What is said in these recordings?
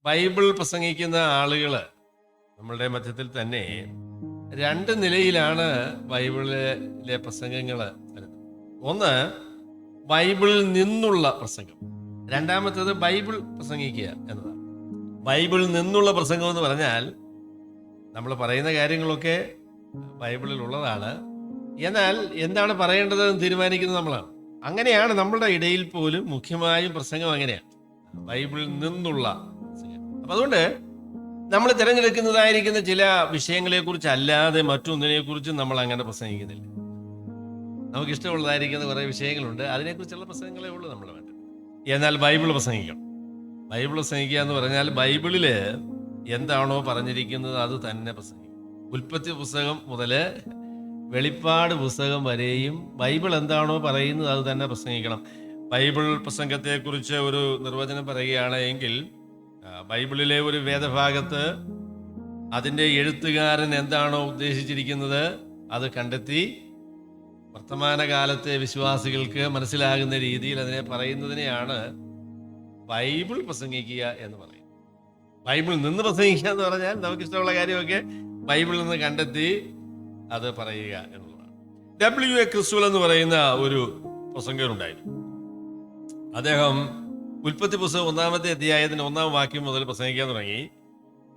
Bible പ്രസംഗിക്കുന്ന ആളുകൾ നമ്മളുടെ മധ്യത്തിൽ തന്നെ രണ്ട് നിലയിലാണ് ബൈബിളിലെ പ്രസംഗങ്ങൾ വരുന്നത്. ഒന്ന്, ബൈബിളിൽ നിന്നുള്ള പ്രസംഗം. രണ്ടാമത്തേത് ബൈബിൾ പ്രസംഗിക്കുക എന്നതാണ്. ബൈബിളിൽ നിന്നുള്ള പ്രസംഗം എന്ന് പറഞ്ഞാൽ നമ്മൾ പറയുന്ന കാര്യങ്ങളൊക്കെ ബൈബിളിൽ ഉള്ളതാണ്, എന്നാൽ എന്താണ് പറയേണ്ടതെന്ന് തീരുമാനിക്കുന്നത് നമ്മളാണ്. അങ്ങനെയാണ് നമ്മളുടെ ഇടയിൽ പോലും മുഖ്യമായും പ്രസംഗം അങ്ങനെയാണ്, ബൈബിളിൽ നിന്നുള്ള പ്രസംഗം. അപ്പം അതുകൊണ്ട് നമ്മൾ തിരഞ്ഞെടുക്കുന്നതായിരിക്കുന്ന ചില വിഷയങ്ങളെ കുറിച്ച് അല്ലാതെ മറ്റൊന്നിനെ കുറിച്ചും നമ്മൾ അങ്ങനെ പ്രസംഗിക്കുന്നില്ല. നമുക്ക് ഇഷ്ടമുള്ളതായിരിക്കുന്ന കുറേ വിഷയങ്ങളുണ്ട്, അതിനെക്കുറിച്ചുള്ള പ്രസംഗങ്ങളേ ഉള്ളൂ നമ്മൾ വേണ്ടത്. എന്നാൽ ബൈബിൾ പ്രസംഗിക്കണം. ബൈബിൾ പ്രസംഗിക്കുക എന്ന് പറഞ്ഞാൽ ബൈബിളിൽ എന്താണോ പറഞ്ഞിരിക്കുന്നത് അത് തന്നെ പ്രസംഗിക്കും. ഉൽപ്പത്തി പുസ്തകം മുതൽ വെളിപ്പാട് പുസ്തകം വരെയും ബൈബിൾ എന്താണോ പറയുന്നത് അത് തന്നെ പ്രസംഗിക്കണം. ബൈബിൾ പ്രസംഗത്തെക്കുറിച്ച് ഒരു നിർവചനം പറയുകയാണ് എങ്കിൽ, ബൈബിളിലെ ഒരു വേദഭാഗത്ത് അതിൻ്റെ എഴുത്തുകാരൻ എന്താണോ ഉദ്ദേശിച്ചിരിക്കുന്നത് അത് കണ്ടെത്തി വർത്തമാനകാലത്തെ വിശ്വാസികൾക്ക് മനസ്സിലാകുന്ന രീതിയിൽ അതിനെ പറയുന്നതിനെയാണ് ബൈബിൾ പ്രസംഗിക്കുക എന്ന് പറയും. ബൈബിളിൽ നിന്ന് പ്രസംഗിക്കുക എന്ന് പറഞ്ഞാൽ നമുക്കിഷ്ടമുള്ള കാര്യമൊക്കെ ബൈബിളിൽ നിന്ന് കണ്ടെത്തി അത് പറയുക എന്നുള്ളതാണ്. W.A. ക്രിസ്തുവൽ എന്ന് പറയുന്ന ഒരു പ്രസംഗകനുണ്ടായിരുന്നു. അദ്ദേഹം ഉൽപ്പത്തി പുസ്തകം 1-ാമത്തെ അധ്യായത്തിന്റെ 1-ാം വാക്യം മുതൽ പ്രസംഗിക്കാൻ തുടങ്ങി.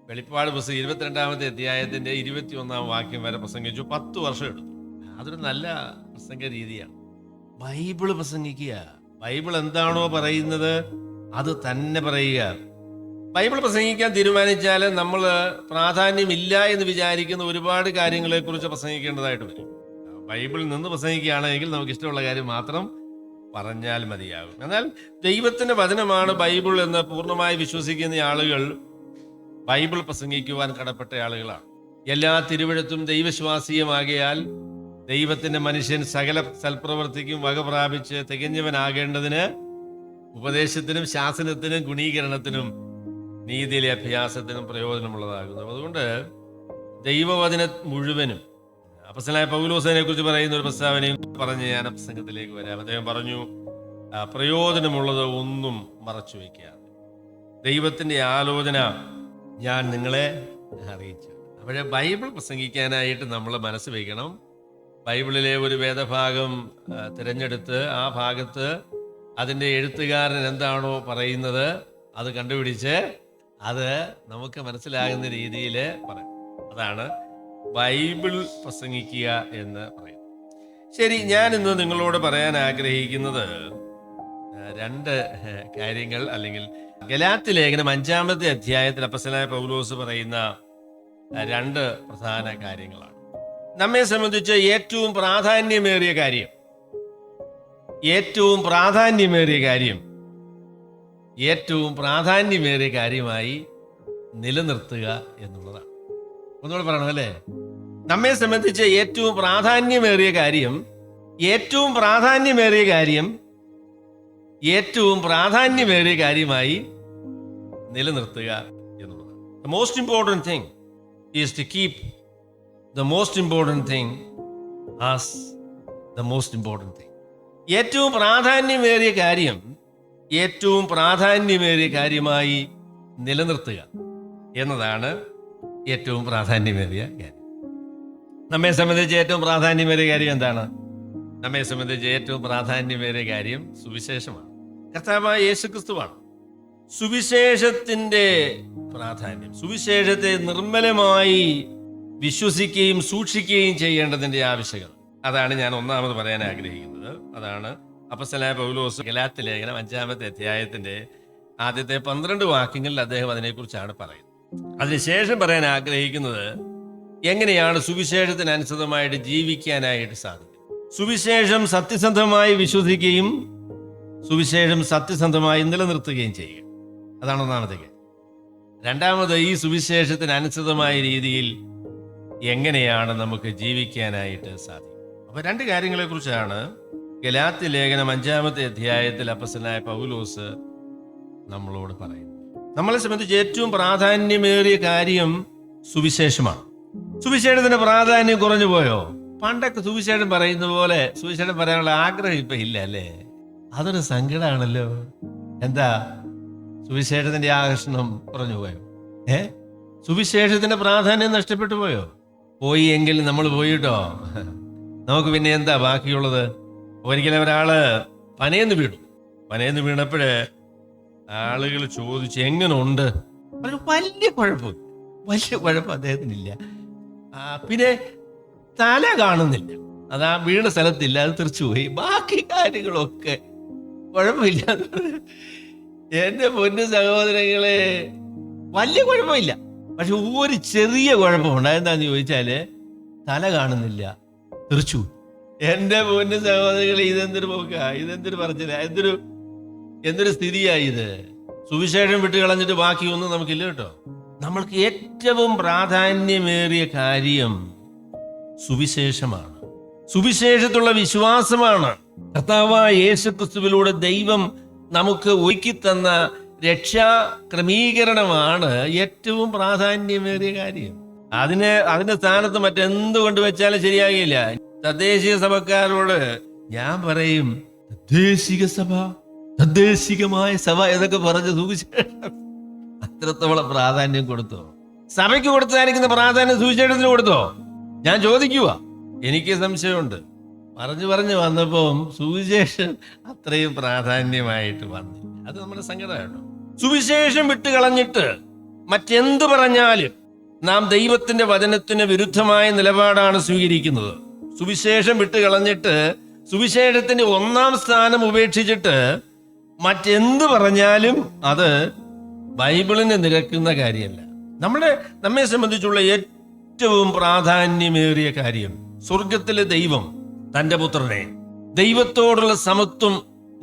വെളിപ്പാട് പുസ്തകം 22-ാമത്തെ അധ്യായത്തിന്റെ 21-ാം വാക്യം വരെ പ്രസംഗിച്ചു. 10 വർഷം എടുത്തു. അതൊരു നല്ല പ്രസംഗ രീതിയാണ്. ബൈബിള് പ്രസംഗിക്കുക, ബൈബിൾ എന്താണോ പറയുന്നത് അത് തന്നെ പറയുക. ബൈബിൾ പ്രസംഗിക്കാൻ തീരുമാനിച്ചാൽ നമ്മൾ പ്രാധാന്യമില്ല എന്ന് വിചാരിക്കുന്ന ഒരുപാട് കാര്യങ്ങളെക്കുറിച്ച് പ്രസംഗിക്കേണ്ടതായിട്ട് വരും. ബൈബിളിൽ നിന്ന് പ്രസംഗിക്കുകയാണെങ്കിൽ നമുക്ക് ഇഷ്ടമുള്ള കാര്യം മാത്രം പറഞ്ഞാൽ മതിയാകും. എന്നാൽ ദൈവത്തിന്റെ വചനമാണ് ബൈബിൾ എന്ന് പൂർണ്ണമായി വിശ്വസിക്കുന്ന ആളുകൾ ബൈബിൾ പ്രസംഗിക്കുവാൻ കടപ്പെട്ട ആളുകളാണ്. എല്ലാ തിരുവെഴുത്തും ദൈവശ്വാസീയമാകിയാൽ ദൈവത്തിന്റെ മനുഷ്യൻ സകല സൽപ്രവൃത്തിക്കും വക പ്രാപിച്ച് തികഞ്ഞവനാകേണ്ടതിന് ഉപദേശത്തിനും ശാസനത്തിനും ഗുണീകരണത്തിനും നീതിയിലെ അഭ്യാസത്തിനും പ്രയോജനമുള്ളതാകുന്നു. അതുകൊണ്ട് ദൈവവചന മുഴുവനും അപ്പോസ്തലനായ പൗലോസിനെ കുറിച്ച് പറയുന്ന ഒരു പ്രസ്താവനയും പറഞ്ഞ് ഞാൻ പ്രസംഗത്തിലേക്ക് വരാം. അദ്ദേഹം പറഞ്ഞു, പ്രയോജനമുള്ളത് ഒന്നും മറച്ചു വയ്ക്കാതെ ദൈവത്തിന്റെ ആലോചന ഞാൻ നിങ്ങളെ അറിയിച്ചു. അപ്പോഴേ ബൈബിൾ പ്രസംഗിക്കാനായിട്ട് നമ്മൾ മനസ്സ് വയ്ക്കണം. ബൈബിളിലെ ഒരു വേദഭാഗം തിരഞ്ഞെടുത്ത് ആ ഭാഗത്ത് അതിൻ്റെ എഴുത്തുകാരൻ എന്താണോ പറയുന്നത് അത് കണ്ടുപിടിച്ച് അത് നമുക്ക് മനസ്സിലാകുന്ന രീതിയിൽ പറയും. അതാണ് ബൈബിൾ പ്രസംഗിക്കുക എന്ന് പറയുന്നത്. ശരി, ഞാൻ ഇന്ന് നിങ്ങളോട് പറയാൻ ആഗ്രഹിക്കുന്നത് 2 കാര്യങ്ങൾ, അല്ലെങ്കിൽ ഗലാത്യ ലേഖനം 5-ാമത്തെ അധ്യായത്തിൽ അപ്പോസ്തലനായ പൗലോസ് പറയുന്ന 2 പ്രധാന കാര്യങ്ങളാണ്. നമ്മെ സംബന്ധിച്ച് ഏറ്റവും പ്രാധാന്യമേറിയ കാര്യമായി നിലനിർത്തുക എന്നുള്ളതാണ്. ഒന്നുകൂടെ പറയണം അല്ലേ? നമ്മെ സംബന്ധിച്ച് ഏറ്റവും പ്രാധാന്യമേറിയ കാര്യമായി നിലനിർത്തുക എന്നുള്ളതാണ്. The most important thing is to keep the most important thing as the most important thing. ഏറ്റവും പ്രാധാന്യമേറിയ കാര്യമായി നിലനിർത്തുക എന്നതാണ് ഏറ്റവും പ്രാധാന്യമേറിയ കാര്യം. നമ്മെ സംബന്ധിച്ച് ഏറ്റവും പ്രാധാന്യമേറിയ കാര്യം എന്താണ്? നമ്മെ സംബന്ധിച്ച് ഏറ്റവും പ്രാധാന്യമേറിയ കാര്യം സുവിശേഷമാണ്. കർത്താവായ യേശുക്രിസ്തുവാണ്. സുവിശേഷത്തിന്റെ പ്രാധാന്യം, സുവിശേഷത്തെ നിർമ്മലമായി വിശ്വസിക്കുകയും സൂക്ഷിക്കുകയും ചെയ്യേണ്ടതിന്റെ ആവശ്യകത, അതാണ് ഞാൻ ഒന്നാമത് പറയാൻ ആഗ്രഹിക്കുന്നത്. അതാണ് അപ്പോസ്തലനായ പൗലോസ് ഗലാത്യ ലേഖനം 5-ാമത്തെ അധ്യായത്തിന്റെ ആദ്യത്തെ 12 വാക്യങ്ങളിൽ അദ്ദേഹം അതിനെക്കുറിച്ചാണ് പറയുന്നത്. അതിനുശേഷം പറയാൻ ആഗ്രഹിക്കുന്നത് എങ്ങനെയാണ് സുവിശേഷത്തിനനുസൃതമായിട്ട് ജീവിക്കാനായിട്ട് സാധിക്കും. സുവിശേഷം സത്യസന്ധമായി വിശ്വസിക്കുകയും സുവിശേഷം സത്യസന്ധമായി നിലനിർത്തുകയും ചെയ്യുക, അതാണ് ഒന്നാമത്തെ കാര്യം. രണ്ടാമത്, ഈ സുവിശേഷത്തിനനുസൃതമായ രീതിയിൽ എങ്ങനെയാണ് നമുക്ക് ജീവിക്കാനായിട്ട് സാധിക്കും. അപ്പൊ 2 കാര്യങ്ങളെ കുറിച്ചാണ് ഗലാത്യ ലേഖനം 5-ാമത്തെ അധ്യായത്തിൽ അപ്പോസ്തലനായ പൗലോസ് നമ്മളോട് പറയുന്നത്. നമ്മളെ സംബന്ധിച്ച് ഏറ്റവും പ്രാധാന്യമേറിയ കാര്യം സുവിശേഷമാണ്. സുവിശേഷത്തിന്റെ പ്രാധാന്യം കുറഞ്ഞു പോയോ? പണ്ടൊക്കെ സുവിശേഷം പറയുന്ന പോലെ സുവിശേഷം പറയാനുള്ള ആഗ്രഹം ഇപ്പൊ ഇല്ല അല്ലേ? അതൊരു സങ്കടമാണല്ലോ. എന്താ, സുവിശേഷത്തിന്റെ ആകർഷണം കുറഞ്ഞു പോയോ? സുവിശേഷത്തിന്റെ പ്രാധാന്യം നഷ്ടപ്പെട്ടു പോയോ? പോയി എങ്കിൽ നമ്മൾ പോയിട്ടോ, നമുക്ക് പിന്നെ എന്താ ബാക്കിയുള്ളത്? ഒരിക്കലും ഒരാള് പനയെന്ന് വീണു. പനയെന്ന് വീണപ്പോഴേ ആളുകൾ ചോദിച്ചു എങ്ങനെ ഉണ്ട്. വലിയ കുഴപ്പം അദ്ദേഹത്തിനില്ല. പിന്നെ തല കാണുന്നില്ല, അതാ വീണ സ്ഥലത്തില്ല, അത് തെറിച്ചുപോയി. ബാക്കി കാര്യങ്ങളൊക്കെ കുഴപ്പമില്ല. എന്റെ പൊന്നു സഹോദരങ്ങളെ, വലിയ കുഴപ്പമില്ല, പക്ഷെ ഒരു ചെറിയ കുഴപ്പമുണ്ട്. അതെന്താന്ന് ചോദിച്ചാല് തല കാണുന്നില്ല, തെറിച്ചു. എന്റെ പൊന്നു സഹോദരങ്ങളെ, ഇതെന്തൊരു പോക്ക, ഇതെന്തൊരു പറച്ചില്ല, എന്തൊരു സ്ഥിതിയായി ഇത്. സുവിശേഷം വിട്ട് കളഞ്ഞിട്ട് ബാക്കിയൊന്നും നമുക്കില്ല കേട്ടോ. നമ്മൾക്ക് ഏറ്റവും പ്രാധാന്യമേറിയ കാര്യം സുവിശേഷമാണ്, സുവിശേഷത്തുള്ള വിശ്വാസമാണ്. കർത്താവായ യേശുക്രിസ്തുവിലൂടെ ദൈവം നമുക്ക് ഒരുക്കി തന്ന രക്ഷാ ക്രമീകരണമാണ് ഏറ്റവും പ്രാധാന്യമേറിയ കാര്യം. അതിന്റെ സ്ഥാനത്ത് മറ്റെന്തുകൊണ്ട് വെച്ചാലും ശരിയാകില്ല. തദ്ദേശീയ സഭക്കാരോട് ഞാൻ പറയും, തദ്ദേശിക സഭ, തദ്ദേശികമായ സഭ എന്നൊക്കെ പറഞ്ഞ സുവിശേഷം അത്രത്തോളം പ്രാധാന്യം കൊടുത്തോ? സഭയ്ക്ക് കൊടുത്തായിരിക്കുന്ന പ്രാധാന്യം സുവിശേഷത്തിന് കൊടുത്തോ? ഞാൻ ചോദിക്കുക. എനിക്ക് സംശയമുണ്ട്. പറഞ്ഞു വന്നപ്പം സുവിശേഷം അത്രയും പ്രാധാന്യമായിട്ട് വന്നില്ല. അത് നമ്മുടെ സങ്കടമാണ്. സുവിശേഷം വിട്ടുകളഞ്ഞിട്ട് മറ്റെന്തു പറഞ്ഞാലും നാം ദൈവത്തിന്റെ വചനത്തിന് വിരുദ്ധമായ നിലപാടാണ് സ്വീകരിക്കുന്നത്. സുവിശേഷം വിട്ടുകളഞ്ഞിട്ട് സുവിശേഷത്തിന്റെ ഒന്നാം സ്ഥാനം ഉപേക്ഷിച്ചിട്ട് മറ്റെന്ത് പറഞ്ഞാലും അത് ബൈബിളിന് നിരക്കുന്ന കാര്യമല്ല. നമ്മെ സംബന്ധിച്ചുള്ള ഏറ്റവും പ്രാധാന്യമേറിയ കാര്യം സ്വർഗത്തിലെ ദൈവം തന്റെ പുത്രനെ, ദൈവത്തോടുള്ള സമത്വം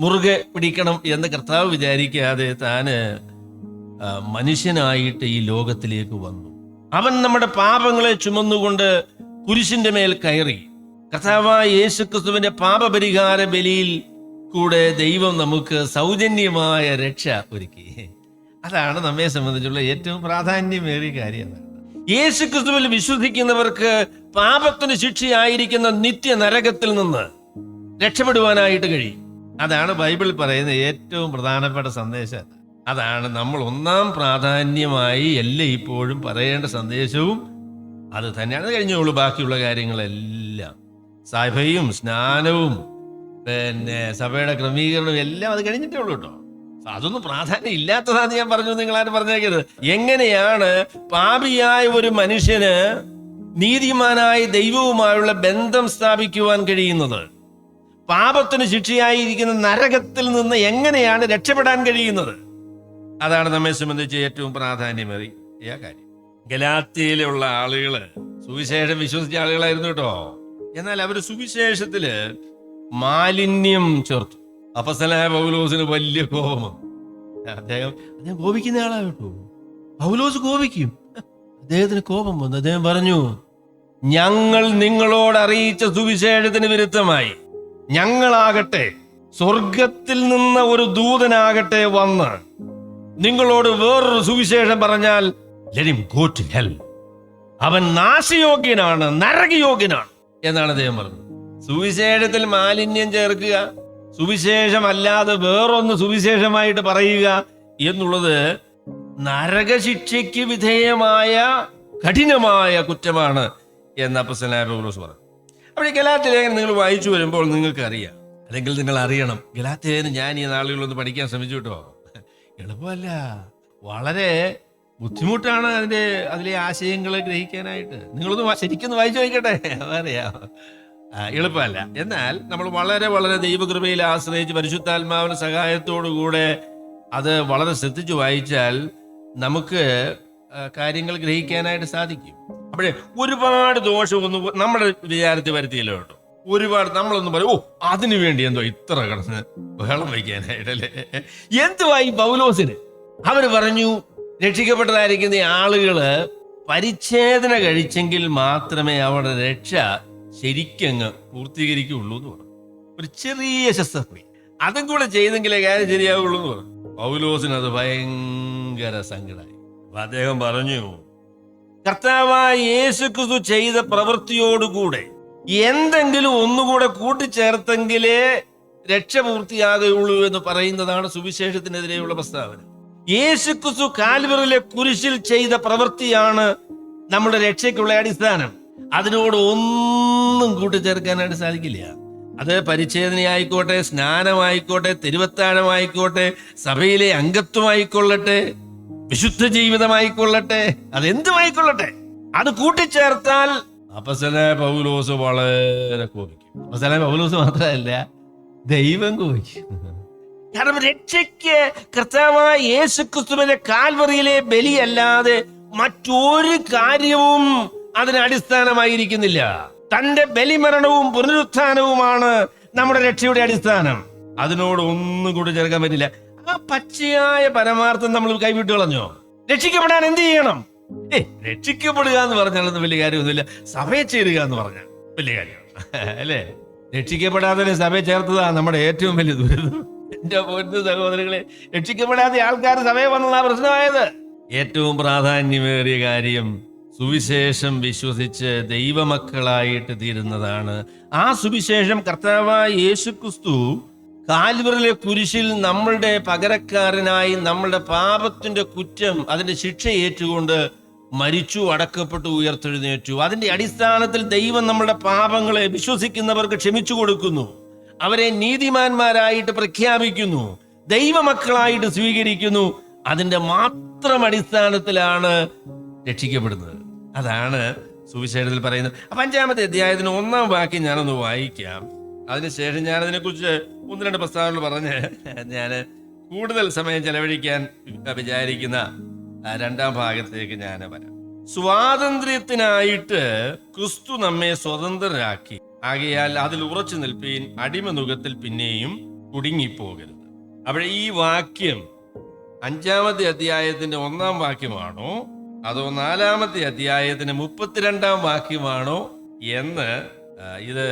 മുറുകെ പിടിക്കണം എന്ന് കർത്താവ് വിചാരിക്കാതെ താന് മനുഷ്യനായിട്ട് ഈ ലോകത്തിലേക്ക് വന്നു. അവൻ നമ്മുടെ പാപങ്ങളെ ചുമന്നുകൊണ്ട് കുരിശിന്റെ മേൽ കയറി. കർത്താവായ യേശുക്രിസ്തുവിന്റെ പാപപരിഹാര ബലിയിൽ കൂടെ ദൈവം നമുക്ക് സൗജന്യമായ രക്ഷ ഒരുക്കി. അതാണ് നമ്മെ സംബന്ധിച്ചുള്ള ഏറ്റവും പ്രാധാന്യമേറിയ കാര്യം. യേശുക്രിസ്തുവിൽ വിശ്വസിക്കുന്നവർക്ക് പാപത്തിന് ശിക്ഷയായിരിക്കുന്ന നിത്യ നരകത്തിൽ നിന്ന് രക്ഷപ്പെടുവാനായിട്ട് കഴിയും. അതാണ് ബൈബിൾ പറയുന്ന ഏറ്റവും പ്രധാനപ്പെട്ട സന്ദേശം. അതാണ് നമ്മൾ ഒന്നാം പ്രാധാന്യമായി ഇപ്പോഴും പറയേണ്ട സന്ദേശവും അത് തന്നെയാണ്. കഴിഞ്ഞോളൂ ബാക്കിയുള്ള കാര്യങ്ങളെല്ലാം, സഭയും സ്നാനവും പിന്നെ സഭയുടെ ക്രമീകരണവും എല്ലാം അത് കഴിഞ്ഞിട്ടേ ഉള്ളൂ കേട്ടോ. അതൊന്നും പ്രാധാന്യം ഇല്ലാത്തതാന്ന് ഞാൻ പറഞ്ഞു, നിങ്ങളാരും പറഞ്ഞേക്കരുത്. എങ്ങനെയാണ് പാപിയായ ഒരു മനുഷ്യന് നീതിമാനായ ദൈവവുമായുള്ള ബന്ധം സ്ഥാപിക്കുവാൻ കഴിയുന്നത്? പാപത്തിന് ശിക്ഷയായിരിക്കുന്ന നരകത്തിൽ നിന്ന് എങ്ങനെയാണ് രക്ഷപ്പെടാൻ കഴിയുന്നത്? അതാണ് നമ്മെ സംബന്ധിച്ച് ഏറ്റവും പ്രാധാന്യമേറിയ കാര്യം. ഗലാത്യയിലുള്ള ആളുകള് സുവിശേഷം വിശ്വസിച്ച ആളുകളായിരുന്നു കേട്ടോ. എന്നാൽ അവര് സുവിശേഷത്തില് മാലിന്യം ചേർത്തു. അപ്പോസ്തലനായ പൗലോസിന് വലിയ കോപം. അദ്ദേഹം കോപിക്കുന്ന ആളാ കേട്ടോ. പൗലോസ് കോപിക്കും, അദ്ദേഹത്തിന് കോപം വന്നു. അദ്ദേഹം പറഞ്ഞു, ഞങ്ങൾ നിങ്ങളോട് അറിയിച്ച സുവിശേഷത്തിന് വിരുദ്ധമായി ഞങ്ങളാകട്ടെ സ്വർഗത്തിൽ നിന്ന് ഒരു ദൂതനാകട്ടെ വന്ന് നിങ്ങളോട് വേറൊരു സുവിശേഷം പറഞ്ഞാൽ let him go to hell. അവൻ നാശയോഗ്യനാണ്, നരകയോഗ്യനാണ് എന്നാണ് അദ്ദേഹം പറഞ്ഞത്. സുവിശേഷത്തിൽ മാലിന്യം ചേർക്കുക, സുവിശേഷം അല്ലാതെ വേറൊന്ന് സുവിശേഷമായിട്ട് പറയുക എന്നുള്ളത് നരകശിക്ഷയ്ക്ക് വിധേയമായ കഠിനമായ കുറ്റമാണ് എന്ന് അപ്പോസ്തലനായ പൗലോസ് പറഞ്ഞു. അപ്പോൾ ഈ ഗലാത്യ ലേഖനം നിങ്ങൾ വായിച്ചു വരുമ്പോൾ നിങ്ങൾക്ക് അറിയാം, അല്ലെങ്കിൽ നിങ്ങൾ അറിയണം. ഗലാത്യ ലേഖനം ഞാൻ ഈ നാളുകളൊന്ന് പഠിക്കാൻ ശ്രമിച്ചു കേട്ടോ. എളുപ്പമല്ല, വളരെ ബുദ്ധിമുട്ടാണ് അതിലെ ആശയങ്ങൾ ഗ്രഹിക്കാനായിട്ട്. നിങ്ങളൊന്ന് ശരിക്കൊന്ന് വായിച്ചു നോക്കട്ടെ, അതറിയാം. എളുപ്പമല്ല. എന്നാൽ നമ്മൾ വളരെ വളരെ ദൈവകൃപയിൽ ആശ്രയിച്ച് പരിശുദ്ധാത്മാവിന്റെ സഹായത്തോടുകൂടെ അത് വളരെ ശ്രദ്ധിച്ചു വായിച്ചാൽ നമുക്ക് കാര്യങ്ങൾ ഗ്രഹിക്കാനായിട്ട് സാധിക്കും. അപ്പോഴേ ഒരുപാട് ദോഷമൊന്നും നമ്മുടെ വിചാരത്തിൽ വരുത്തിയല്ലോ കേട്ടോ. ഒരുപാട് നമ്മളൊന്നും പറയും, അതിനു വേണ്ടി എന്തോ ഇത്ര കിടന്ന് ബഹളം വയ്ക്കാനായിട്ടല്ലേ. എന്തുവായി പൗലോസിന്? അവര് പറഞ്ഞു, രക്ഷിക്കപ്പെട്ടതായിരിക്കുന്ന ആളുകള് പരിച്ഛേദന കഴിച്ചെങ്കിൽ മാത്രമേ അവരുടെ രക്ഷ ശരിക്കങ്ങ് പൂർത്തീകരിക്കുള്ളൂ എന്ന് പറഞ്ഞു. ഒരു ചെറിയ ശസ്ത്രക്രിയ അതും കൂടെ ചെയ്തെങ്കിലേ കാര്യം ശരിയാവുള്ളൂ എന്ന് പറഞ്ഞു. പൗലോസിന് അത് ഭയങ്കര സങ്കടമായി. അപ്പൊ അദ്ദേഹം പറഞ്ഞു, കർത്താവായ യേശുക്രിസ്തു ചെയ്ത പ്രവൃത്തിയോടുകൂടെ എന്തെങ്കിലും ഒന്നുകൂടെ കൂട്ടിച്ചേർത്തെങ്കിലേ രക്ഷ പൂർത്തിയാകുകയുള്ളൂ എന്ന് പറയുന്നതാണ് സുവിശേഷത്തിനെതിരെയുള്ള പ്രസ്താവന. യേശുക്രിസ്തു കാൽവറിയിലെ കുരിശിൽ ചെയ്ത പ്രവൃത്തിയാണ് നമ്മുടെ രക്ഷയ്ക്കുള്ള അടിസ്ഥാനം. അതിനോട് ഒന്നും കൂട്ടിച്ചേർക്കാനായിട്ട് സാധിക്കില്ല. അത് പരിച്ഛേദനയായിക്കോട്ടെ, സ്നാനമായിക്കോട്ടെ, തിരുവത്താഴമായിക്കോട്ടെ, സഭയിലെ അംഗത്വമായിക്കൊള്ളട്ടെ, വിശുദ്ധ ജീവിതമായിക്കൊള്ളട്ടെ, അതെന്തുമായിക്കൊള്ളട്ടെ, അത് കൂട്ടിച്ചേർത്താൽ അപ്പോസ്തലനായ പൗലോസ് വളരെ കോപിക്കും. അപ്പോസ്തലനായ പൗലോസ് മാത്രമല്ല, ദൈവം കോപിക്കും. കാരണം രക്ഷയ്ക്ക് കർത്താവായ യേശുക്രിസ്തുവിന്റെ കാൽവറിയിലെ ബലിയല്ലാതെ മറ്റൊരു കാര്യവും അതിന് അടിസ്ഥാനമായിരിക്കുന്നില്ല. തന്റെ ബലിമരണവും പുനരുത്ഥാനവുമാണ് നമ്മുടെ രക്ഷയുടെ അടിസ്ഥാനം. അതിനോട് ഒന്നും കൂടി ചേർക്കാൻ പറ്റില്ല. ആ പച്ചയായ പരമാർത്ഥം നമ്മൾ കൈവിട്ട് കളഞ്ഞോ? രക്ഷിക്കപ്പെടാൻ എന്ത് ചെയ്യണം? രക്ഷിക്കപ്പെടുക എന്ന് പറഞ്ഞാലൊന്നും വലിയ കാര്യമൊന്നുമില്ല. സഭയെ ചേരുക എന്ന് പറഞ്ഞാൽ വലിയ കാര്യമാണ്, അല്ലേ? രക്ഷിക്കപ്പെടാതെ സഭയെ ചേർത്തതാ നമ്മുടെ ഏറ്റവും വലിയ ദുരിതം. എന്റെ പൊന്നു സഹോദരങ്ങളെ, രക്ഷിക്കപ്പെടാതെ ആൾക്കാർ സഭയെ വന്നതാ പ്രശ്നമായത്. ഏറ്റവും പ്രാധാന്യമേറിയ കാര്യം സുവിശേഷം വിശ്വസിച്ച് ദൈവമക്കളായിട്ട് തീരുന്നതാണ്. ആ സുവിശേഷം കർത്താവായ യേശുക്രിസ്തു കാൽവറിയിലെ കുരിശിൽ നമ്മളുടെ പകരക്കാരനായി നമ്മളുടെ പാപത്തിന്റെ കുറ്റം, അതിന്റെ ശിക്ഷ ഏറ്റുകൊണ്ട് മരിച്ചു, അടക്കപ്പെട്ടു, ഉയർത്തെഴുന്നേറ്റു. അതിന്റെ അടിസ്ഥാനത്തിൽ ദൈവം നമ്മളുടെ പാപങ്ങളെ വിശ്വസിക്കുന്നവർക്ക് ക്ഷമിച്ചു കൊടുക്കുന്നു, അവരെ നീതിമാന്മാരായിട്ട് പ്രഖ്യാപിക്കുന്നു, ദൈവമക്കളായിട്ട് സ്വീകരിക്കുന്നു. അതിന്റെ മാത്രം അടിസ്ഥാനത്തിലാണ് രക്ഷിക്കപ്പെടുന്നത്. അതാണ് സുവിശേഷത്തിൽ പറയുന്നത്. 5-ാമത്തെ അധ്യായത്തിന് 1-ാം വാക്യം ഞാനൊന്ന് വായിക്കാം. അതിനുശേഷം ഞാൻ അതിനെക്കുറിച്ച് 1-2 പ്രസ്താവനകൾ പറഞ്ഞ് ഞാൻ കൂടുതൽ സമയം ചെലവഴിക്കാൻ വിചാരിക്കുന്ന 2-ാം ഭാഗത്തേക്ക് ഞാൻ വരാം. സ്വാതന്ത്ര്യത്തിനായിട്ട് ക്രിസ്തു നമ്മെ സ്വതന്ത്രരാക്കി, ആകയാൽ അതിൽ ഉറച്ചു നിൽപ്പീൻ, അടിമനുഖത്തിൽ പിന്നെയും കുടുങ്ങിപ്പോകരുത്. അവിടെ ഈ വാക്യം 5-ാമത്തെ അധ്യായത്തിന്റെ 1-ാം വാക്യമാണോ അതോ 4-ാമത്തെ അധ്യായത്തിന്റെ 32-ാം വാക്യമാണോ എന്ന് ഇത്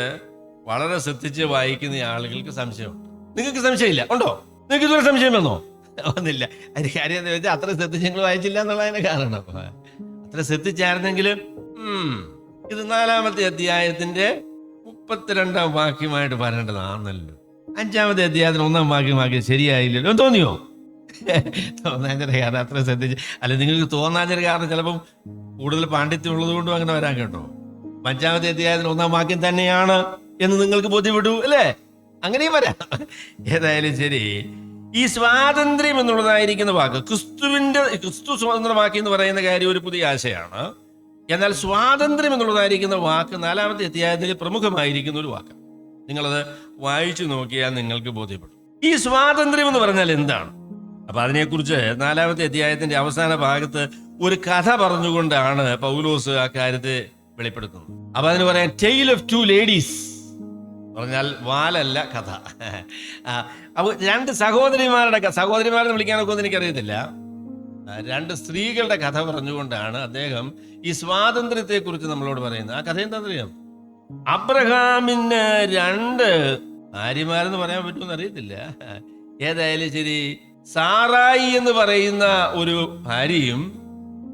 വളരെ ശ്രദ്ധിച്ച് വായിക്കുന്ന ആളുകൾക്ക് സംശയമുണ്ട്. നിങ്ങൾക്ക് സംശയമില്ല? ഉണ്ടോ? നിങ്ങൾക്ക് ഇതുവരെ സംശയം വന്നോ? ഒന്നില്ല. അതിന് കാര്യം എന്താ വെച്ചാൽ അത്ര ശ്രദ്ധിച്ച് നിങ്ങൾ വായിച്ചില്ല എന്നുള്ളതിന്റെ കാരണം. അത്ര ശ്രദ്ധിച്ചായിരുന്നെങ്കിൽ ഇത് 4-ാമത്തെ അധ്യായത്തിന്റെ 32-ാം വാക്യമായിട്ട് പറയേണ്ടതാണല്ലോ. 5-ാമത്തെ അധ്യായത്തിന് 1-ാം വാക്യമാക്കി ശരിയായില്ലല്ലോ തോന്നിയോ? തോന്നാഞ്ഞൊരു കാരണം അത്ര ശ്രദ്ധിച്ച് അല്ല, നിങ്ങൾക്ക് തോന്നാഞ്ഞൊരു കാരണം ചിലപ്പം കൂടുതൽ പാണ്ഡിത്യം ഉള്ളത് കൊണ്ടും അങ്ങനെ വരാൻ കേട്ടോ. 5-ാമത്തെ അധ്യായത്തിന് 1-ാം വാക്യം തന്നെയാണ് എന്ന് നിങ്ങൾക്ക് ബോധ്യപ്പെട്ടു, അല്ലേ? അങ്ങനെയും വരാം. ഏതായാലും ശരി, ഈ സ്വാതന്ത്ര്യം എന്നുള്ളതായിരിക്കുന്ന വാക്ക് ക്രിസ്തു സ്വതന്ത്രമാക്കി എന്ന് പറയുന്ന കാര്യം ഒരു പുതിയ ആശയമാണ്. എന്നാൽ സ്വാതന്ത്ര്യം എന്നുള്ളതായിരിക്കുന്ന വാക്ക് 4-ാമത്തെ അധ്യായത്തിൽ പ്രമുഖമായിരിക്കുന്ന ഒരു വാക്കാണ്. നിങ്ങളത് വായിച്ചു നോക്കിയാൽ നിങ്ങൾക്ക് ബോധ്യപ്പെടും ഈ സ്വാതന്ത്ര്യം എന്ന് പറഞ്ഞാൽ എന്താണ്. അപ്പൊ അതിനെക്കുറിച്ച് 4-ാമത്തെ അധ്യായത്തിന്റെ അവസാന ഭാഗത്ത് ഒരു കഥ പറഞ്ഞുകൊണ്ടാണ് പൗലോസ് ആ കാര്യത്തെ വെളിപ്പെടുത്തുന്നത്. അപ്പൊ അതിന് പറയാൻ ടെയിൽ ഓഫ് 2 ലേഡീസ് പറഞ്ഞാൽ വാലല്ല, കഥ. അപ്പൊ 2 സഹോദരിമാരെ വിളിക്കാനൊക്കെ ഒന്നും എനിക്കറിയത്തില്ല. 2 സ്ത്രീകളുടെ കഥ പറഞ്ഞുകൊണ്ടാണ് അദ്ദേഹം ഈ സ്വാതന്ത്ര്യത്തെ കുറിച്ച് നമ്മളോട് പറയുന്നത്. ആ കഥ എന്താണെന്നറിയാം? അബ്രഹാമിന് 2 ഭാര്യമാരെന്ന് പറയാൻ പറ്റുമെന്ന് അറിയത്തില്ല. ഏതായാലും ശരി, സാറായി എന്ന് പറയുന്ന ഒരു ഭാര്യയും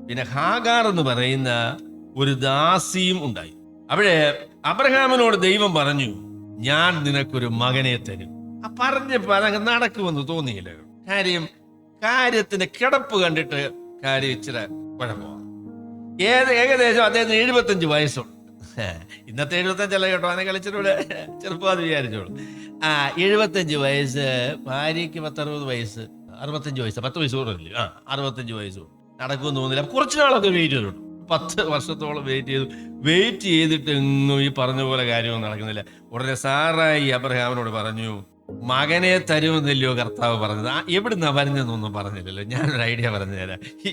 പിന്നെ ഹാഗാർ എന്ന് പറയുന്ന ഒരു ദാസിയും ഉണ്ടായി. അവിടെ അബ്രഹാമിനോട് ദൈവം പറഞ്ഞു, ഞാൻ നിനക്കൊരു മകനെ തരും. ആ പറഞ്ഞ നടക്കുമെന്ന് തോന്നിയില്ല. കാര്യത്തിന്റെ കിടപ്പ് കണ്ടിട്ട് കാര്യം ഇച്ചിരി കുഴപ്പമാണ്. ഏകദേശം അദ്ദേഹത്തിന് 75 വയസ്സുണ്ട്. ഇന്നത്തെ 75 അല്ല കേട്ടോ, അതിനെ കളിച്ചിട്ടൂടെ ചെറുപ്പമാണെന്ന് വിചാരിച്ചോളൂ. 75 വയസ്സ്, ഭാര്യയ്ക്ക് 10-60 വയസ്സ്, 65 വയസ്സ്, 10 വയസ്സ് കൂടുതലില്ല, 65 വയസ്സും നടക്കുമെന്ന് തോന്നില്ല. കുറച്ച് നാളൊക്കെ വെയിറ്റ് ചെയ്തിട്ടുണ്ട്, 10 വർഷത്തോളം വെയിറ്റ് ചെയ്തിട്ട് എങ്ങും ഈ പറഞ്ഞ പോലെ കാര്യമൊന്നും നടക്കുന്നില്ല. ഉടനെ സാറായി അബ്രഹാമിനോട് പറഞ്ഞു, മകനെ തരുമെന്നല്ലയോ കർത്താവ് പറഞ്ഞത്? എവിടുന്നാ പറഞ്ഞതെന്നൊന്നും പറഞ്ഞില്ലല്ലോ. ഞാനൊരു ഐഡിയ പറഞ്ഞു തരാം. ഈ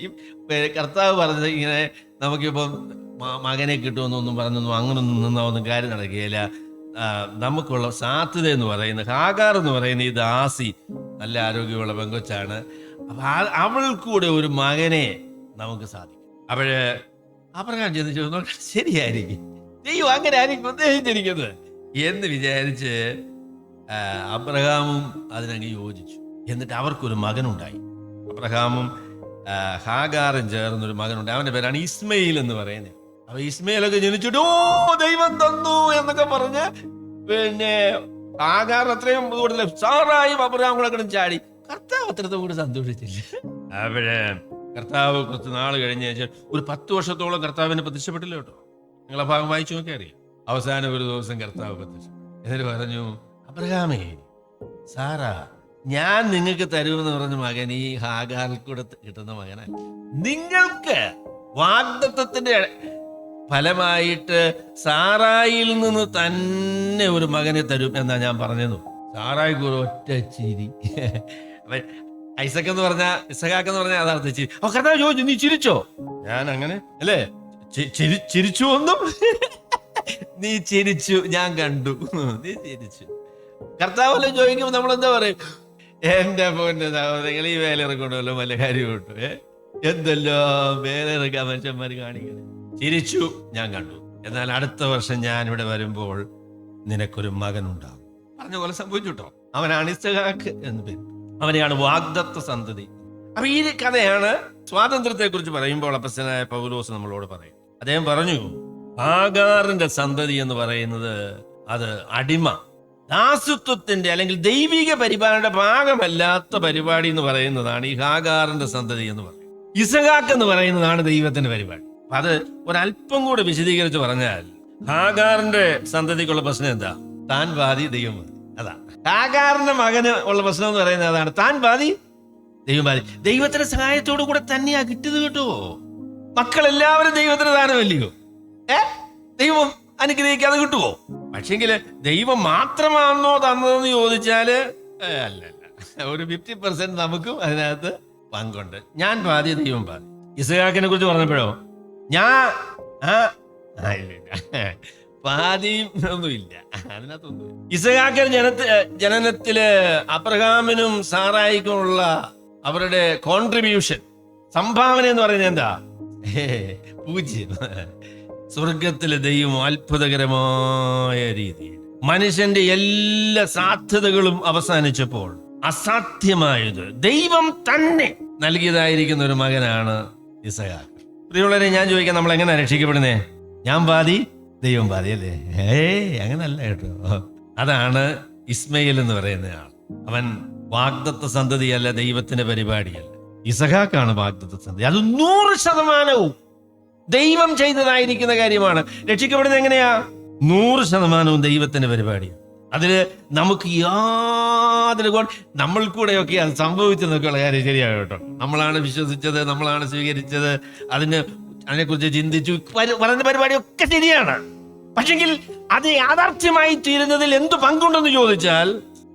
കർത്താവ് പറഞ്ഞത് ഇങ്ങനെ നമുക്കിപ്പം മകനെ കിട്ടുമെന്നൊന്നും പറഞ്ഞൊന്നും അങ്ങനൊന്നും നിന്നൊന്നും കാര്യം നടക്കുകയില്ല. നമുക്കുള്ള സാധ്യത എന്ന് പറയുന്നത് ഹാഗാർ എന്ന് പറയുന്ന ഈ ദാസി നല്ല ആരോഗ്യമുള്ള പെങ്കൊച്ചാണ്. അപ്പൊ അവൾക്കൂടെ ഒരു മകനെ നമുക്ക് സാധിക്കും. അപ്പോഴ് അബ്രഹാം ചിന്തിച്ചു, ശരിയായിരിക്കും, ദൈവം അങ്ങനെ ആയിരിക്കും ഉദ്ദേശിച്ചിരിക്കുന്നത് എന്ന് വിചാരിച്ച് അബ്രഹാമും അതിനങ്ങ് യോജിച്ചു. എന്നിട്ട് അവർക്കൊരു മകനുണ്ടായി. അബ്രഹാമും ഹാഗാറും ചേർന്നൊരു മകനുണ്ടായി. അവന്റെ പേരാണ് ഇസ്മയിൽ എന്ന് പറയുന്നത്. അപ്പൊ ഇസ്മയിലൊക്കെ ജനിച്ചിട്ട് ദൈവം തന്നു എന്നൊക്കെ പറഞ്ഞ് പിന്നെ ഹാഗാർ അത്രയും കൂടുതൽ സാറായും അബ്രഹാം കൂടെ കിടന്ന് ചാടി. കർത്താവ് അത്രത്തെ കൂടി സന്തോഷിച്ചില്ല. അവിടെ കർത്താവ് കുറച്ച് നാൾ കഴിഞ്ഞ ഒരു 10 വർഷത്തോളം കർത്താവിനെ പ്രത്യക്ഷപ്പെട്ടില്ല കേട്ടോ. നിങ്ങളെ ഭാഗം വായിച്ചു നോക്കിയാൽ അറിയാം. അവസാനം ഒരു ദിവസം കർത്താവ് പ്രത്യക്ഷപ്പെട്ടു. എന്നിട്ട് പറഞ്ഞു, അബ്രഹാമേ, സാറ, ഞാൻ നിങ്ങൾക്ക് തരുമെന്ന് പറഞ്ഞ മകൻ ഈ ഹാഗാറിൽ കൂടെ കിട്ടുന്ന മകനല്ല. നിങ്ങൾക്ക് വാഗ്ദത്തത്തിന്റെ ഫലമായിട്ട് സാറായിൽ നിന്ന് തന്നെ ഒരു മകനെ തരും എന്നാ ഞാൻ പറഞ്ഞത്. സാറായിക്ക് ഒരു ഒറ്റ ചിരി. ഐസക് എന്ന് പറഞ്ഞ ഇസഹാക്ക് പറഞ്ഞാൽ അതാർത്ഥ ചിരി. അപ്പൊ കർത്താവ് ചോദിച്ചു, നീ ചിരിച്ചോ? ഞാൻ അങ്ങനെ അല്ലേ, ചിരിച്ചു ഒന്നും നീ ചിരിച്ചു, ഞാൻ കണ്ടു, നീ ചിരിച്ചു. കർത്താവെല്ലാം ചോദിക്കുമ്പോൾ നമ്മളെന്താ പറയും? എന്റെ പൊന്നെ സഹോദരങ്ങൾ, ഈ വേലയിറക്കൊണ്ടല്ലോ വല്ല കാര്യമുണ്ടോ? എന്തെല്ലാം വേലയിറക്കാൻ മനുഷ്യന്മാർ കാണിക്കുന്നത്. ചിരിച്ചു, ഞാൻ കണ്ടു. എന്നാൽ അടുത്ത വർഷം ഞാൻ ഇവിടെ വരുമ്പോൾ നിനക്കൊരു മകനുണ്ടാകും പറഞ്ഞ പോലെ സംഭവിച്ചു കേട്ടോ. അവനാണ് ഇസഹാക്ക് എന്ന് പേര്. അവനെയാണ് വാഗ്ദത്ത സന്തതി. അപ്പൊ ഈ കഥയാണ് സ്വാതന്ത്ര്യത്തെ കുറിച്ച് പറയുമ്പോൾ അപ്പസ്തലനായ പൗലോസ് നമ്മളോട് പറയും. അദ്ദേഹം പറഞ്ഞു, ഹാഗാറിന്റെ സന്തതി എന്ന് പറയുന്നത് അത് അടിമ ദാസത്വത്തിന്റെ അല്ലെങ്കിൽ ദൈവിക പരിപാടിയുടെ ഭാഗമല്ലാത്ത പരിപാടി എന്ന് പറയുന്നതാണ് ഈ ഹാഗാറിന്റെ സന്തതി എന്ന് പറയുന്നത്. ഇസഹാക്ക് എന്ന് പറയുന്നതാണ് ദൈവത്തിന്റെ പരിപാടി. അത് ഒരല്പം കൂടെ വിശദീകരിച്ച് പറഞ്ഞാൽ, ഹാഗാറിന്റെ സന്തതിക്കുള്ള പ്രശ്നം എന്താ? താൻ പാതി ദൈവം പാതി. അതാ ഹാഗാറിന്റെ മകന് ഉള്ള പ്രശ്നം എന്ന് പറയുന്നത് അതാണ്. താൻ പാതി ദൈവം പാതി. ദൈവത്തിന്റെ സഹായത്തോടു കൂടെ തന്നെയാ കിട്ടിയത് കേട്ടോ. മക്കളെല്ലാവരും ദൈവത്തിന് ദാനമല്ലയോ? ദൈവം അനുഗ്രഹിക്കാതെ കിട്ടുവോ? പക്ഷെങ്കില് ദൈവം മാത്രമാണോ തന്നതെന്ന് ചോദിച്ചാല് അല്ലല്ല, ഒരു 50% നമുക്കും അതിനകത്ത് പങ്കുണ്ട്. ഞാൻ പാതി ദൈവം പാതി. ഇസഹാക്കിനെ കുറിച്ച് പറഞ്ഞപ്പോഴോ പാതിയും ഒന്നുമില്ല, അതിനകത്തൊന്നും. ഇസഹാക്കിന്റെ ജനനത്തില് അബ്രഹാമിനും സാറായിക്കുമുള്ള അവരുടെ കോൺട്രിബ്യൂഷൻ, സംഭാവന എന്ന് പറയുന്നത് എന്താ? 0. സ്വർഗത്തിലെ ദൈവം അത്ഭുതകരമായ രീതിയിൽ മനുഷ്യന്റെ എല്ലാ സാധ്യതകളും അവസാനിച്ചപ്പോൾ അസാധ്യമായത് ദൈവം തന്നെ നൽകിയതായിരിക്കുന്ന ഒരു മകനാണ് ഇസഹാക്ക്. പ്രിയമുള്ളവരെ, ഞാൻ ചോദിക്കാം, നമ്മൾ എങ്ങനെ രക്ഷിക്കപ്പെടുന്നേ? ഞാൻ പാതി ദൈവം പാതി അല്ലേ? അങ്ങനല്ല കേട്ടോ. അതാണ് ഇസ്മയിൽ എന്ന് പറയുന്ന ആൾ. അവൻ വാഗ്ദത്ത സന്തതിയല്ല, ദൈവത്തിന്റെ പരിപാടിയല്ല. ഇസഹാക്കാണ് വാഗ്ദത്ത സന്തതി. അത് 100% ദൈവം ചെയ്തതായിരിക്കുന്ന കാര്യമാണ്. രക്ഷിക്കപ്പെടുന്നത് എങ്ങനെയാ? 100% ദൈവത്തിന്റെ പരിപാടിയാണ്. അതില് നമുക്ക് യാതൊരു നമ്മൾ കൂടെയൊക്കെ അത് സംഭവിച്ചെന്നൊക്കെയുള്ള കാര്യം ശരിയാണ് കേട്ടോ. നമ്മളാണ് വിശ്വസിച്ചത്, നമ്മളാണ് സ്വീകരിച്ചത്, അതിനെക്കുറിച്ച് ചിന്തിച്ചു പറയുന്ന പരിപാടിയൊക്കെ ശരിയാണ്. പക്ഷെങ്കിൽ അത് യാഥാർത്ഥ്യമായി തീരുന്നതിൽ എന്തു പങ്കുണ്ടെന്ന് ചോദിച്ചാൽ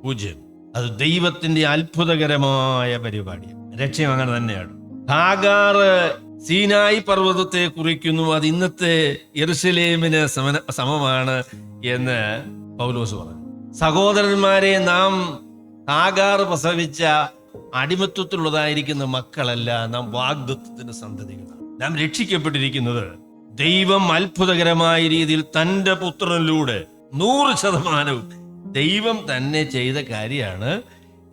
0. അത് ദൈവത്തിന്റെ അത്ഭുതകരമായ പരിപാടിയാണ്. രക്ഷയും അങ്ങനെ തന്നെയാണ്. ഹാഗാർ സീനായി പർവ്വതത്തെ കുറിക്കുന്നു. അത് ഇന്നത്തെ യെരുശലേമിന് സമമാണ് എന്ന് പൗലോസ് പറഞ്ഞു. സഹോദരന്മാരെ, നാം ഹാഗാർ പ്രസവിച്ച അടിമത്വത്തിലുള്ളതായിരിക്കുന്ന മക്കളല്ല, നാം വാഗ്ദത്തത്തിന്റെ സന്തതികളാണ്. നാം രക്ഷിക്കപ്പെട്ടിരിക്കുന്നത് ദൈവം അത്ഭുതകരമായ രീതിയിൽ തന്റെ പുത്രനിലൂടെ 100% ദൈവം തന്നെ ചെയ്ത കാര്യമാണ്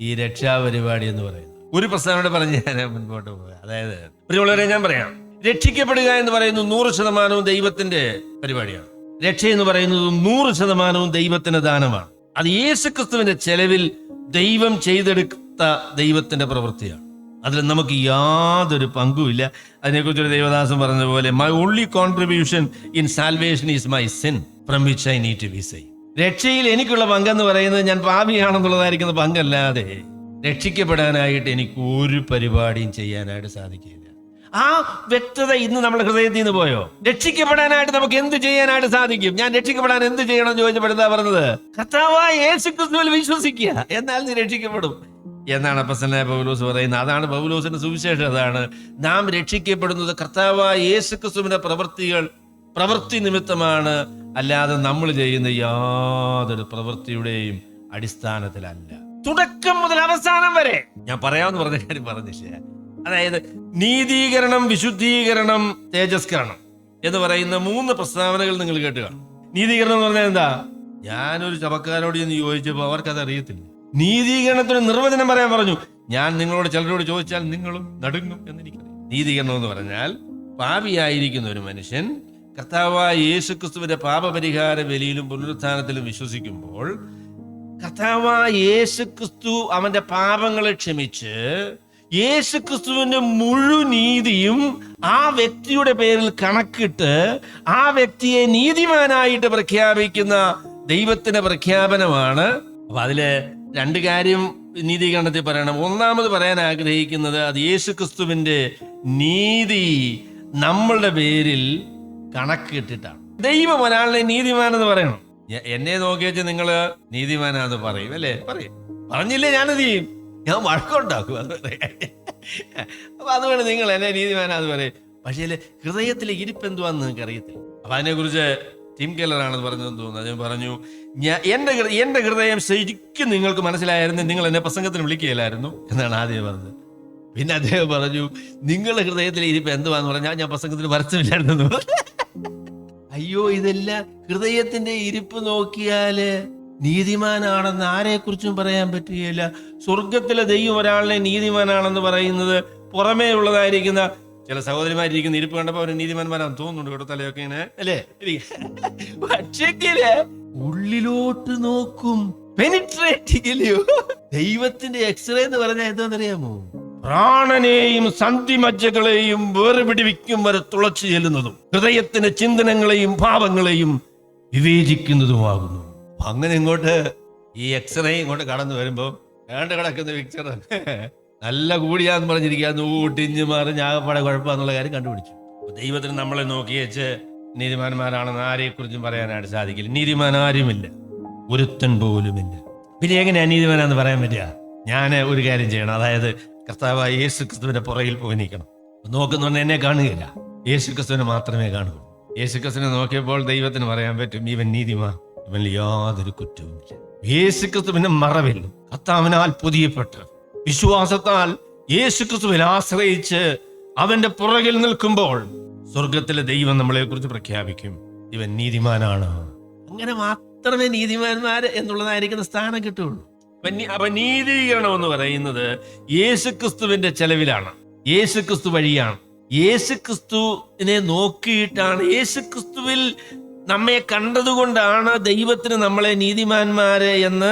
ഈ രക്ഷാപരിപാടി എന്ന് പറയുന്നത്. ഒരു പ്രസ്താവന പറഞ്ഞ് ഞാൻ മുൻപോട്ട് പോകാം. അതായത് പ്രിയമുള്ളവരെ, ഞാൻ പറയാം, രക്ഷിക്കപ്പെടുക എന്ന് പറയുന്നത് 100% ദൈവത്തിന്റെ പരിപാടിയാണ്. രക്ഷ എന്ന് പറയുന്നത് 100% ദൈവത്തിന്റെ ദാനമാണ്. അത് യേശുക്രിസ്തുവിന്റെ ചെലവിൽ ദൈവം ചെയ്തെടുത്ത ദൈവത്തിന്റെ പ്രവൃത്തിയാണ്. അതിൽ നമുക്ക് യാതൊരു പങ്കുമില്ല. അതിനെക്കുറിച്ചൊരു ദൈവദാസൻ പറഞ്ഞ പോലെ, my only contribution in salvation is my sin from which I need to be saved. രക്ഷയിൽ എനിക്കുള്ള പങ്കെന്ന് പറയുന്നത് ഞാൻ പാപിയാണെന്നുള്ളതായിരിക്കുന്ന പങ്കല്ലാതെ രക്ഷിക്കപ്പെടാനായിട്ട് എനിക്ക് ഒരു പരിപാടിയും ചെയ്യാനായിട്ട് സാധിക്കില്ല. ആ വ്യക്തത ഇന്ന് നമ്മുടെ ഹൃദയത്തിൽ നിന്ന് പോയോ? രക്ഷിക്കപ്പെടാനായിട്ട് നമുക്ക് എന്ത് ചെയ്യാനായിട്ട് സാധിക്കും? ഞാൻ രക്ഷിക്കപ്പെടാൻ എന്ത് ചെയ്യണം എന്ന് ചോദിച്ചപ്പോൾ എന്താ പറഞ്ഞത്? കർത്താവായ യേശുക്രിസ്തുവിൽ വിശ്വസിക്കുക, എന്നാൽ നീ രക്ഷിക്കപ്പെടും എന്നാണ് അപ്പോസ്തലനായ പൗലോസ് പറയുന്നത്. അതാണ് പൗലോസിന്റെ സുവിശേഷം. അതാണ് നാം രക്ഷിക്കപ്പെടുന്നത് കർത്താവായ യേശുക്രിസ്തുവിന്റെ പ്രവൃത്തി നിമിത്തമാണ്, അല്ലാതെ നമ്മൾ ചെയ്യുന്ന യാതൊരു പ്രവൃത്തിയുടെയും അടിസ്ഥാനത്തിലല്ല. തുടക്കം മുതൽ അവസാനം വരെ ഞാൻ പറയാമെന്ന് പറഞ്ഞ കാര്യം പറഞ്ഞില്ല. അതായത് നീതീകരണം, വിശുദ്ധീകരണം, തേജസ്കരണം എന്ന് പറയുന്ന 3 പ്രസ്താവനകൾ നിങ്ങൾ കേട്ടുക. നീതീകരണം എന്ന് പറഞ്ഞാൽ എന്താ? ഞാനൊരു ചവക്കാരോട് എന്ന് ചോദിച്ചപ്പോൾ അവർക്കത് അറിയത്തില്ല. നീതീകരണത്തിന് നിർവചനം പറയാൻ പറഞ്ഞു. ഞാൻ നിങ്ങളോട് ചിലരോട് ചോദിച്ചാൽ നിങ്ങളും നടുങ്ങും എന്നെനിക്കറിയാം. നീതീകരണം എന്ന് പറഞ്ഞാൽ പാപിയായിരിക്കുന്ന ഒരു മനുഷ്യൻ കർത്താവായ യേശുക്രിസ്തുവിന്റെ പാപപരിഹാര ബലിയിലും പുനരുത്ഥാനത്തിലും വിശ്വസിക്കുമ്പോൾ കർത്താവായ യേശുക്രിസ്തു അവന്റെ പാപങ്ങളെ ക്ഷമിച്ച് യേശുക്രിസ്തുവിന്റെ മുഴുവൻ നീതിയും ആ വ്യക്തിയുടെ പേരിൽ കണക്കിട്ട് ആ വ്യക്തിയെ നീതിമാനായിട്ട് പ്രഖ്യാപിക്കുന്ന ദൈവത്തിന്റെ പ്രഖ്യാപനമാണ്. അപ്പൊ അതില് രണ്ട് കാര്യം നീതീകരണത്തിൽ പറയണം. ഒന്നാമത് പറയാൻ ആഗ്രഹിക്കുന്നത്, അത് യേശുക്രിസ്തുവിന്റെ നീതി നമ്മളുടെ പേരിൽ കണക്കിട്ടിട്ടാണ്. ദൈവം ഒരാളിനെ നീതിമാനെന്ന് പറയണം. എന്നെ നോക്കിയച്ച് നിങ്ങള് നീതിമാനാന്ന് പറയും അല്ലേ? പറയും. പറഞ്ഞില്ലേ ഞാനത് ചെയ്യും, ഞാൻ വഴക്കുണ്ടാക്കും. അത് അപ്പൊ അതുകൊണ്ട് നിങ്ങൾ എന്നെ നീതിമാനാന്ന് പറയും. പക്ഷേ ഹൃദയത്തിലെ ഇരിപ്പ് എന്തുവാന്ന് നിങ്ങൾക്ക് അറിയത്തില്ല. അപ്പൊ അതിനെക്കുറിച്ച് ടിം കെല്ലറാണെന്ന് പറഞ്ഞതെന്ന് തോന്നുന്നു. അദ്ദേഹം പറഞ്ഞു, എന്റെ ഹൃദയം ശരിക്കും നിങ്ങൾക്ക് മനസ്സിലായിരുന്നു, നിങ്ങൾ എന്നെ പ്രസംഗത്തിന് വിളിക്കുകയില്ലായിരുന്നു എന്നാണ് ആദ്യം പറഞ്ഞത്. പിന്നെ അദ്ദേഹം പറഞ്ഞു, നിങ്ങളുടെ ഹൃദയത്തിലെ ഇരിപ്പ് എന്തുവാന്ന് പറഞ്ഞാൽ ഞാൻ പ്രസംഗത്തിന് വരച്ചമില്ലായിരുന്നു. അയ്യോ, ഇതെല്ലാം ഹൃദയത്തിന്റെ ഇരിപ്പ് നോക്കിയാല് നീതിമാനാണെന്ന് ആരെക്കുറിച്ചും പറയാൻ പറ്റുകയില്ല. സ്വർഗത്തിലെ ദൈവം ഒരാളിനെ നീതിമാനാണെന്ന് പറയുന്നത് പുറമേ ഉള്ളതായിരിക്കുന്ന ചില സഹോദരിമാരിയിരിക്കുന്ന ഇരിപ്പ് കണ്ടപ്പോ അവര് നീതിമാന്മാരാന്ന് തോന്നുന്നുണ്ട് കേട്ടോ, തലയൊക്കെ ഇങ്ങനെ അല്ലേ. പക്ഷേങ്കില് ഉള്ളിലോട്ട് നോക്കും, പെനിട്രേറ്റിംഗ്. ദൈവത്തിന്റെ എക്സ്റേ എന്ന് പറഞ്ഞാൽ എന്താണെന്നറിയാമോ? പ്രാണനെയും സന്ധിമജ്ജകളെയും വേർപിടിവിക്കും വരെ തുളച്ചു ചെല്ലുന്നതും ഹൃദയത്തിന്റെ ചിന്തനങ്ങളെയും ഭാവങ്ങളെയും വിവേചിക്കുന്നതുമാകുന്നു. അങ്ങനെ ഇങ്ങോട്ട് ഈ എക്സ്റേ ഇങ്ങോട്ട് കടന്നു വരുമ്പോ വേണ്ട കിടക്കുന്ന പിക്ചർ നല്ല കൂടിയാന്ന് പറഞ്ഞിരിക്കാന്ന് ഊട്ടിഞ്ഞ് മാറി ഞാകപ്പാടെ കുഴപ്പമെന്നുള്ള കാര്യം കണ്ടുപിടിച്ചു. ദൈവത്തിന് നമ്മളെ നോക്കി വെച്ച് നീതിമാന്മാരാണെന്ന് ആരെക്കുറിച്ചും പറയാനായിട്ട് സാധിക്കില്ല. നീതിമാൻ ആരുമില്ല, ഒരുത്തൻ പോലുമില്ല. പിന്നെ എങ്ങനെയാ നീതിമാനാന്ന് പറയാൻ പറ്റുക? ഞാൻ ഒരു കാര്യം ചെയ്യണം, അതായത് കർത്താവായ യേശു ക്രിസ്തുവിന്റെ പുറകിൽ പോയി നിൽക്കണം. നോക്കുന്ന എന്നെ കാണുകയില്ല, യേശു ക്രിസ്തുവിനെ മാത്രമേ കാണുകയുള്ളൂ. യേശു ക്രിസ്തുവിനെ നോക്കിയപ്പോൾ ദൈവത്തിന് പറയാൻ പറ്റും, ഇവൻ നീതിമാൻ, ഇവൻ യാതൊരു കുറ്റവുമില്ല. യേശു ക്രിസ്തുവിന്റെ മറവിൽ കർത്താവിനാൽ പൊതിയപ്പെട്ട് വിശ്വാസത്താൽ യേശു ക്രിസ്തുവിൽ ആശ്രയിച്ച് അവന്റെ പുറകിൽ നിൽക്കുമ്പോൾ സ്വർഗത്തിലെ ദൈവം നമ്മളെ കുറിച്ച് പ്രഖ്യാപിക്കും, ഇവൻ നീതിമാനാണ്. അങ്ങനെ മാത്രമേ നീതിമാന്മാര് എന്നുള്ളതായിരിക്കുന്ന സ്ഥാനം കിട്ടുള്ളൂ. അപ്പൊ നീതീകരണം എന്ന് പറയുന്നത് യേശുക്രിസ്തുവിന്റെ ചെലവിലാണ്, യേശുക്രിസ്തു വഴിയാണ്. യേശുക്രിസ്തുവിനെ നോക്കിയിട്ടാണ്, യേശുക്രിസ്തുവിൽ നമ്മെ കണ്ടതുകൊണ്ടാണ് ദൈവത്തിന് നമ്മളെ നീതിമാന്മാരെ എന്ന്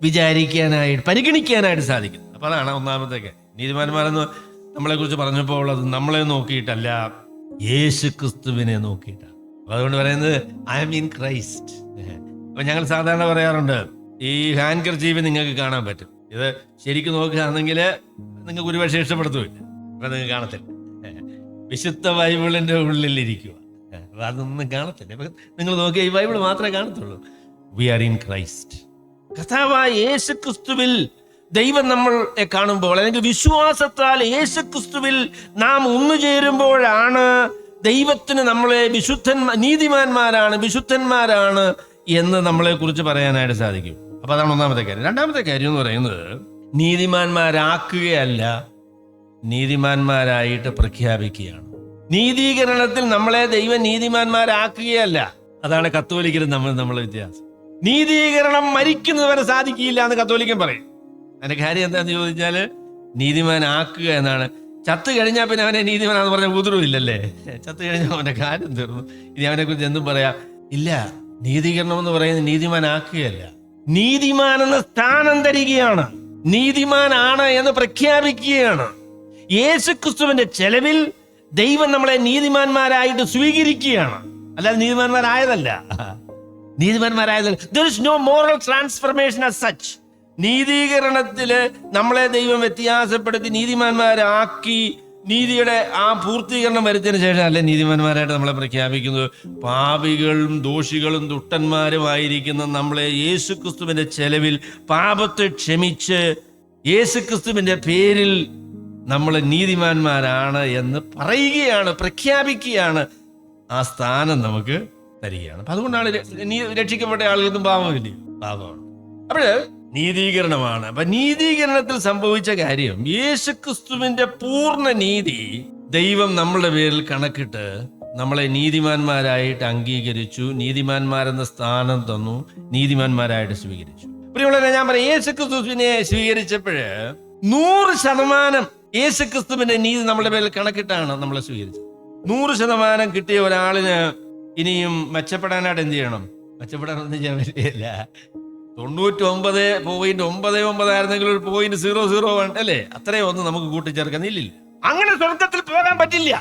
വിചാരിക്കാനായിട്ട്, പരിഗണിക്കാനായിട്ട് സാധിക്കുന്നത്. അപ്പൊ അതാണ് ഒന്നാമത്തെ കാര്യം. നീതിമാന്മാരെന്ന് നമ്മളെ കുറിച്ച് പറഞ്ഞപ്പോൾ അത് നമ്മളെ നോക്കിയിട്ടല്ല, യേശുക്രിസ്തുവിനെ നോക്കിയിട്ടാണ്. അപ്പൊ അതുകൊണ്ട് പറയുന്നത് ഐ ആം ഇൻ ക്രൈസ്റ്റ്. അപ്പൊ ഞങ്ങൾ സാധാരണ പറയാറുണ്ട്, ഈ ഹാൻഡ് കർച്ചീഫ് നിങ്ങൾക്ക് കാണാൻ പറ്റും. ഇത് ശരിക്കും നോക്കുകയാണെങ്കിൽ നിങ്ങൾക്ക് ഒരുപക്ഷെ ഇഷ്ടപ്പെടുത്തുമില്ല, അപ്പൊ നിങ്ങൾ കാണത്തില്ല. വിശുദ്ധ ബൈബിളിന്റെ ഉള്ളിലിരിക്കുക, അപ്പൊ അതൊന്നും കാണത്തില്ല. അപ്പൊ നിങ്ങൾ നോക്കിയാൽ ഈ ബൈബിൾ മാത്രമേ കാണത്തുള്ളൂ. We are in Christ. കർത്താവായ യേശുക്രിസ്തുവിൽ ദൈവം നമ്മളെ കാണുമ്പോൾ, അല്ലെങ്കിൽ വിശ്വാസത്താൽ യേശുക്രിസ്തുവിൽ നാം ഒന്നുചേരുമ്പോഴാണ് ദൈവത്തിന് നമ്മളെ നീതിമാന്മാരാണ്, വിശുദ്ധന്മാരാണ് എന്ന് നമ്മളെ കുറിച്ച് പറയാനായിട്ട് സാധിക്കും. അപ്പൊ അതാണ് ഒന്നാമത്തെ കാര്യം. രണ്ടാമത്തെ കാര്യം എന്ന് പറയുന്നത്, നീതിമാന്മാരാക്കുകയല്ല, നീതിമാന്മാരായിട്ട് പ്രഖ്യാപിക്കുകയാണ്. നീതീകരണത്തിൽ നമ്മളെ ദൈവം നീതിമാന്മാരാക്കുകയല്ല. അതാണ് കത്തോലിക്കലും നമ്മളെ വ്യത്യാസം. നീതീകരണം മരിക്കുന്നവരെ സാധിക്കില്ല എന്ന് കത്തോലിക്കൻ പറയും. അതിന്റെ കാര്യം എന്താന്ന് ചോദിച്ചാല്, നീതിമാനാക്കുക എന്നാണ്. ചത്ത് കഴിഞ്ഞാൽ പിന്നെ അവനെ നീതിമാനാന്ന് പറഞ്ഞ ഉതിർവില്ലല്ലേ. ചത്ത് കഴിഞ്ഞാൽ അവന്റെ കാര്യം തീർന്നു, ഇനി അവനെ കുറിച്ച് എന്തും പറയാ ഇല്ല. നീതീകരണം എന്ന് പറയുന്നത് നീതിമാനാക്കുകയല്ല, നീതിമാനെന്ന സ്ഥാനം തരികയാണ്, നീതിമാനാണ് എന്ന് പ്രഖ്യാപിക്കുകയാണ്. യേശുക്രിസ്തുവിന്റെ ചെലവിൽ ദൈവം നമ്മളെ നീതിമാന്മാരായിട്ട് സ്വീകരിക്കുകയാണ്, അല്ലാതെ നീതിമാന്മാരായതല്ല. There is no moral transformation as such. നീതീകരണത്തില് നമ്മളെ ദൈവം വ്യത്യാസപ്പെടുത്തി നീതിമാന്മാരാക്കി നീതിയുടെ ആ പൂർത്തീകരണം വരുത്തിയതിനു ശേഷം അല്ലെ നീതിമാന്മാരായിട്ട് നമ്മളെ പ്രഖ്യാപിക്കുന്നത്. പാപികളും ദോഷികളും ദുഷ്ടന്മാരുമായിരിക്കുന്ന നമ്മളെ യേശുക്രിസ്തുവിന്റെ ചെലവിൽ പാപത്തെ ക്ഷമിച്ച് യേശുക്രിസ്തുവിന്റെ പേരിൽ നമ്മൾ നീതിമാന്മാരാണ് എന്ന് പറയുകയാണ്, പ്രഖ്യാപിക്കുകയാണ്. ആ സ്ഥാനം നമുക്ക് തരികയാണ്. അപ്പൊ അതുകൊണ്ടാണ് രക്ഷിക്കപ്പെട്ട ആളുകൾക്കും പാപമില്ല, പാപമാണ്. അപ്പോഴ് നീതീകരണമാണ്. അപ്പൊ നീതീകരണത്തിൽ സംഭവിച്ച കാര്യം, യേശുക്രിസ്തുവിന്റെ പൂർണ്ണ നീതി ദൈവം നമ്മളുടെ പേരിൽ കണക്കിട്ട് നമ്മളെ നീതിമാന്മാരായിട്ട് അംഗീകരിച്ചു, നീതിമാന്മാരെന്ന സ്ഥാനം തന്നു, നീതിമാന്മാരായിട്ട് സ്വീകരിച്ചു. പ്രിയമുള്ളവരെ, ഞാൻ പറയാം, യേശുക്രിസ്തുവിനെ സ്വീകരിച്ചപ്പോഴ് 100% യേശുക്രിസ്തുവിന്റെ നീതി നമ്മളുടെ പേരിൽ കണക്കിട്ടാണ് നമ്മളെ സ്വീകരിച്ചത്. 100% കിട്ടിയ ഒരാളിന് ഇനിയും മെച്ചപ്പെടാനായിട്ട് എന്ത് ചെയ്യണം? മെച്ചപ്പെടാനൊന്നും ചെയ്യാൻ പറ്റില്ല. 99.99 ആയിരുന്നെങ്കിൽ ഒരു 0.001 അല്ലേ, അത്രയും ഒന്നും നമുക്ക് കൂട്ടിച്ചേർക്കാൻ ഇല്ലില്ല. അങ്ങനെ സ്വർഗത്തിൽ പോകാൻ പറ്റില്ല.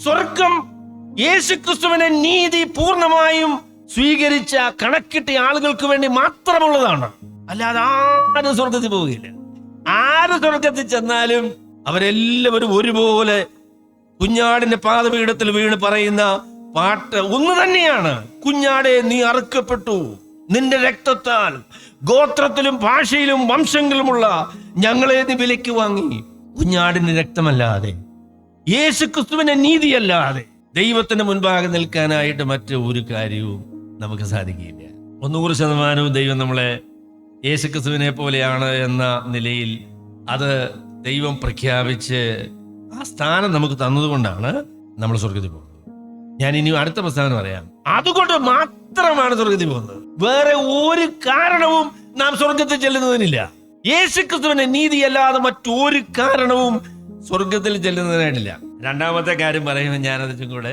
സ്വർഗം യേശുക്രിസ്തുവിന്റെ നീതി പൂർണ്ണമായും സ്വീകരിച്ച കണക്കിട്ട ആളുകൾക്ക് വേണ്ടി മാത്രമുള്ളതാണ്. അല്ലാതെ ആരും സ്വർഗത്തിൽ പോവുകയില്ല. ആര് സ്വർഗത്തിൽ ചെന്നാലും അവരെല്ലാവരും ഒരുപോലെ കുഞ്ഞാടിന്റെ പാദപീഠത്തിൽ വീണ് പറയുന്ന പാട്ട് ഒന്ന് തന്നെയാണ്. കുഞ്ഞാടെ, നീ അറുക്കപ്പെട്ടു, നിന്റെ രക്തത്താൽ ഗോത്രത്തിലും ഭാഷയിലും വംശങ്ങളുമുള്ള ഞങ്ങളെ നീ വിലയ്ക്ക് വാങ്ങി. കുഞ്ഞാടിന്റെ രക്തമല്ലാതെ, യേശുക്രിസ്തുവിന്റെ നീതിയല്ലാതെ ദൈവത്തിന്റെ മുൻപാകെ നിൽക്കാനായിട്ട് മറ്റു ഒരു കാര്യവും നമുക്ക് സാധിക്കില്ല. 100% ദൈവം നമ്മളെ യേശുക്രിസ്തുവിനെ പോലെയാണ് എന്ന നിലയിൽ അത് ദൈവം പ്രഖ്യാപിച്ച് ആ സ്ഥാനം നമുക്ക് തന്നതുകൊണ്ടാണ് നമ്മൾ സ്വർഗത്തിൽ പോകുന്നത്. ഞാൻ ഇനി അടുത്ത പ്രസ്താവന പറയാം. അതുകൊണ്ട് മാത്രമാണ് സ്വർഗത്തിൽ പോകുന്നത്. വേറെ ഒരു കാരണവും നാം സ്വർഗത്തിൽ ചെല്ലുന്നതിനില്ല. യേശുക്രിസ്തുവിന്റെ നീതിയല്ലാതെ മറ്റൊരു കാരണവും സ്വർഗത്തിൽ ചെല്ലുന്നതിനായിട്ടില്ല. രണ്ടാമത്തെ കാര്യം പറയുമ്പോൾ ഞാനതിനും കൂടെ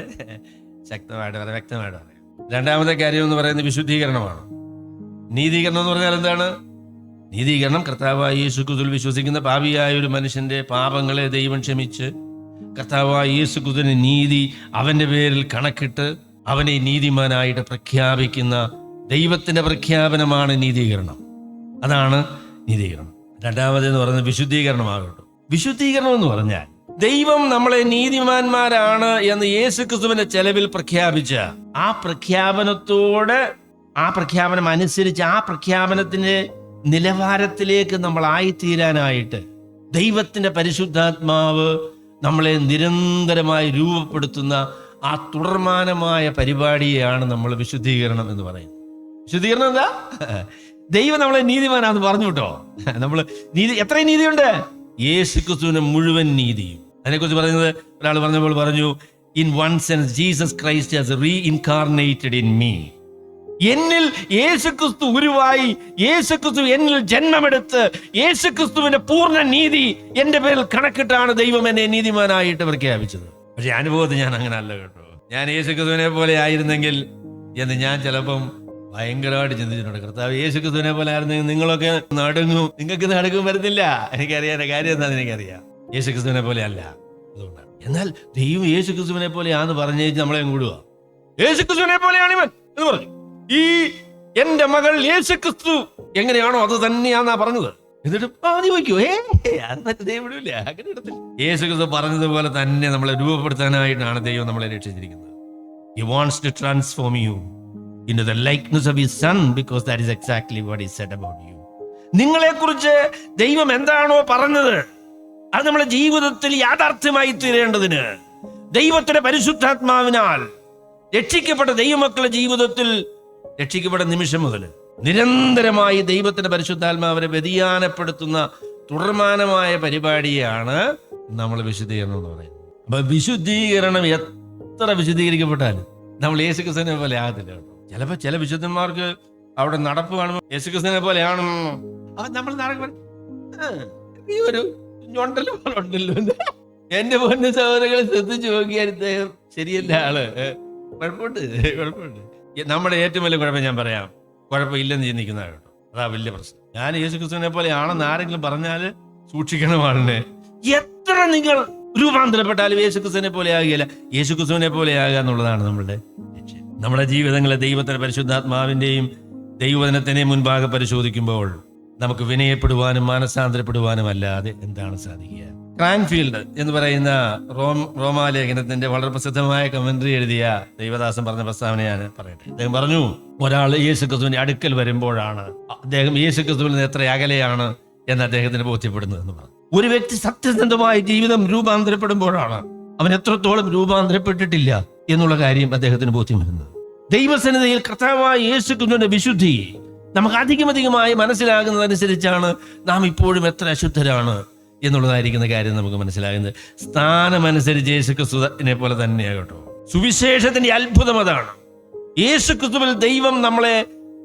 ശക്തമായിട്ട് പറയാം, വ്യക്തമായിട്ട് പറയാം. രണ്ടാമത്തെ കാര്യം എന്ന് പറയുന്നത് വിശുദ്ധീകരണമാണ്. നീതീകരണം എന്ന് പറഞ്ഞാൽ എന്താണ്? നീതീകരണം കർത്താവായ യേശുക്രിസ്തുവിൽ വിശ്വസിക്കുന്ന പാപിയായ ഒരു മനുഷ്യന്റെ പാപങ്ങളെ ദൈവം ക്ഷമിച്ച് കർത്താവായ യേശുക്രിസ്തുവിന്റെ നീതി അവന്റെ പേരിൽ കണക്കിട്ട് അവനെ നീതിമാനായിട്ട് പ്രഖ്യാപിക്കുന്ന ദൈവത്തിന്റെ പ്രഖ്യാപനമാണ് നീതീകരണം. അതാണ് നീതീകരണം. രണ്ടാമതെന്ന് പറയുന്നത് വിശുദ്ധീകരണമാകട്ടെ. വിശുദ്ധീകരണം എന്ന് പറഞ്ഞാൽ ദൈവം നമ്മളെ നീതിമാന്മാരാണ് എന്ന് യേശുക്രിസ്തുവിന്റെ ചെലവിൽ പ്രഖ്യാപിച്ച ആ പ്രഖ്യാപനത്തോട്, ആ പ്രഖ്യാപനം അനുസരിച്ച് ആ പ്രഖ്യാപനത്തിന്റെ നിലവാരത്തിലേക്ക് നമ്മൾ ആയിത്തീരാനായിട്ട് ദൈവത്തിന്റെ പരിശുദ്ധാത്മാവ് നമ്മളെ നിരന്തരമായി രൂപപ്പെടുത്തുന്ന ആ തുടർമാനമായ പരിപാടിയെയാണ് നമ്മൾ വിശുദ്ധീകരണം എന്ന് പറയുന്നത്. വിശുദ്ധീകരണം എന്താ? ദൈവം നമ്മളെ നീതിമാനാന്ന് പറഞ്ഞു കേട്ടോ. നമ്മൾ നീതി, എത്രയും നീതിയുണ്ട്? യേശുക്രിസ്തുവിന്റെ മുഴുവൻ നീതിയും. അതിനെക്കുറിച്ച് പറയുന്നത് ഒരാൾ പറഞ്ഞപ്പോൾ പറഞ്ഞു, in one sense Jesus Christ has reincarnated in me. എന്നിൽ യേശുക്രിസ്തു ഉരുവായി, യേശുക്രിസ്തു എന്നിൽ ജന്മമെടുത്ത് യേശുക്രിസ്തുവിന്റെ പൂർണ്ണ നീതി എന്റെ പേരിൽ കണക്കിട്ടാണ് ദൈവം എന്നെ നീതിമാനായിട്ട് പ്രഖ്യാപിച്ചത്. പക്ഷെ അനുഭവത്തിൽ ഞാൻ അങ്ങനെ അല്ല കേട്ടോ. ഞാൻ യേശുക്രിസ്തുവിനെ പോലെ ആയിരുന്നെങ്കിൽ എന്ന് ഞാൻ ചിലപ്പം ഭയങ്കരമായിട്ട് ചിന്തിച്ചിട്ടുണ്ട്. കർത്താവ് യേശുക്രിസ്തുവിനെ പോലെ ആയിരുന്നെങ്കിൽ നിങ്ങളൊക്കെ നടുങ്ങും. നിങ്ങൾക്ക് നടുങ്ങും വരുന്നില്ല. എനിക്കറിയാൻ കാര്യം എന്താണെന്ന് എനിക്കറിയാം. യേശുക്രിസ്തുവിനെ പോലെ അല്ല, അതുകൊണ്ടാണ്. എന്നാൽ ദൈവം യേശുക്രിസ്തുവിനെ പോലെയാന്ന് പറഞ്ഞേച്ച് നമ്മളെ കൂടുക. യേശുക്രിസ്തുവിനെ പോലെയാണ് ഇവൻ എന്ന് പറഞ്ഞു. ഈ എന്റെ മകൾ യേശുക്രിസ്തു എങ്ങനെയാണോ അത് തന്നെയാന്നാ പറഞ്ഞത്. എന്നിട്ട് ചോദിക്കൂ, ദൈവം വിടില്ല, അങ്ങനെ ഇടത്തില്ല. യേശുക്രിസ്തു പറഞ്ഞതുപോലെ തന്നെ നമ്മളെ രൂപപ്പെടുത്താനായിട്ടാണ് ദൈവം നമ്മളെ രക്ഷിച്ചിരിക്കുന്നത്. He wants to transform you into the likeness of his son, because that is exactly what he said about you. നിങ്ങളെ കുറിച്ച് ദൈവം എന്താണോ പറഞ്ഞത് അത് നമ്മുടെ ജീവിതത്തിൽ യാഥാർത്ഥ്യമായി തീരേണ്ടതിന് ദൈവത്തിന്റെ പരിശുദ്ധാത്മാവിനാൽ രക്ഷിക്കപ്പെട്ട ദൈവമക്കളുടെ ജീവിതത്തിൽ രക്ഷിക്കപ്പെട്ട നിമിഷം മുതൽ നിരന്തരമായി ദൈവത്തിന്റെ പരിശുദ്ധാത്മാവിനെ വ്യതിയാനപ്പെടുത്തുന്ന തുടർമാനമായ പരിപാടിയാണ് നമ്മൾ വിശുദ്ധീകരണം എന്ന് പറയുന്നത്. അപ്പൊ വിശുദ്ധീകരണം എത്ര വിശുദ്ധീകരിക്കപ്പെട്ടാലും നമ്മൾ യേശുക്രിസ്തുവിനെ പോലെ ആകത്തില്ല കേട്ടോ. ചിലപ്പോ ചില വിശുദ്ധന്മാർക്ക് അവിടെ നടപ്പ് കാണുമ്പോൾ യേശുക്രിസ്തുവിനെ പോലെയാണ് നമ്മൾ നടക്കുമ്പോൾ ഈ ഒരു ഞൊണ്ടല്ലോ ഉണ്ടല്ലോ. എന്റെ പൊന്നു സഹോദരങ്ങളെ ശ്രദ്ധിച്ചു നോക്കിയാൽ ശരിയല്ല ആള്. കുഴപ്പമുണ്ട്. നമ്മുടെ ഏറ്റവും വലിയ കുഴപ്പം ഞാൻ പറയാം, കുഴപ്പമില്ലെന്ന് ചിന്തിക്കുന്ന കേട്ടോ. അതാ വലിയ പ്രശ്നം. ഞാൻ യേശുക്രിസ്തുവിനെ പോലെ ആണെന്ന് ആരെങ്കിലും പറഞ്ഞാല് സൂക്ഷിക്കണം ആളിനെ. എത്ര നിങ്ങൾ രൂപാന്തരപ്പെട്ടാലും യേശുക്രിസ്തുവിനെ പോലെ ആകുകയില്ല. യേശുക്രിസ്തുവിനെ പോലെ ആകുക എന്നുള്ളതാണ് നമ്മളുടെ ലക്ഷ്യം. നമ്മുടെ ജീവിതങ്ങളെ ദൈവത്തിന്റെ പരിശുദ്ധാത്മാവിന്റെയും ദൈവവചനത്തിനെയും മുൻപാകെ പരിശോധിക്കുമ്പോൾ നമുക്ക് വിനയപ്പെടുവാനും മാനസാന്തരപ്പെടുവാനും അല്ലാതെ എന്താണ് സാധിക്കുക? ക്രാൻഫീൽഡ് എന്ന് പറയുന്ന റോമാലേഖനത്തിന്റെ വളരെ പ്രസിദ്ധമായ കമന്ററി എഴുതിയ ദൈവദാസൻ പറഞ്ഞ പ്രസ്താവനയാണ് പറയട്ടെ. അദ്ദേഹം പറഞ്ഞു, ഒരാൾ യേശുക്രിസ്തുവിന്റെ അടുക്കൽ വരുമ്പോഴാണ് അദ്ദേഹം യേശുക്രിസ്തുവിൽ നിന്ന് എത്ര അകലെയാണ് എന്ന് അദ്ദേഹത്തിന് ബോധ്യപ്പെടുന്നത് എന്ന് പറഞ്ഞു. ഒരു വ്യക്തി സത്യസന്ധമായ ജീവിതം രൂപാന്തരപ്പെടുമ്പോഴാണ് അവൻ എത്രത്തോളം രൂപാന്തരപ്പെട്ടിട്ടില്ല എന്നുള്ള കാര്യം അദ്ദേഹത്തിന് ബോധ്യം വരുന്നത്. ദൈവസന്നിധിയിൽ കർത്താവായ യേശുക്രിസ്തുവിന്റെ വിശുദ്ധി നമുക്ക് അധികമധികമായി മനസ്സിലാകുന്നതനുസരിച്ചാണ് നാം ഇപ്പോഴും എത്ര അശുദ്ധരാണ് എന്നുള്ളതായിരിക്കുന്ന കാര്യം നമുക്ക് മനസ്സിലാകുന്നത്. സ്ഥാനമനുസരിച്ച് യേശുക്രിസ്തുവിനെ പോലെ തന്നെയാകട്ടോ. സുവിശേഷത്തിന്റെ അത്ഭുതം അതാണ്. യേശുക്രിസ്തുവിൽ ദൈവം നമ്മളെ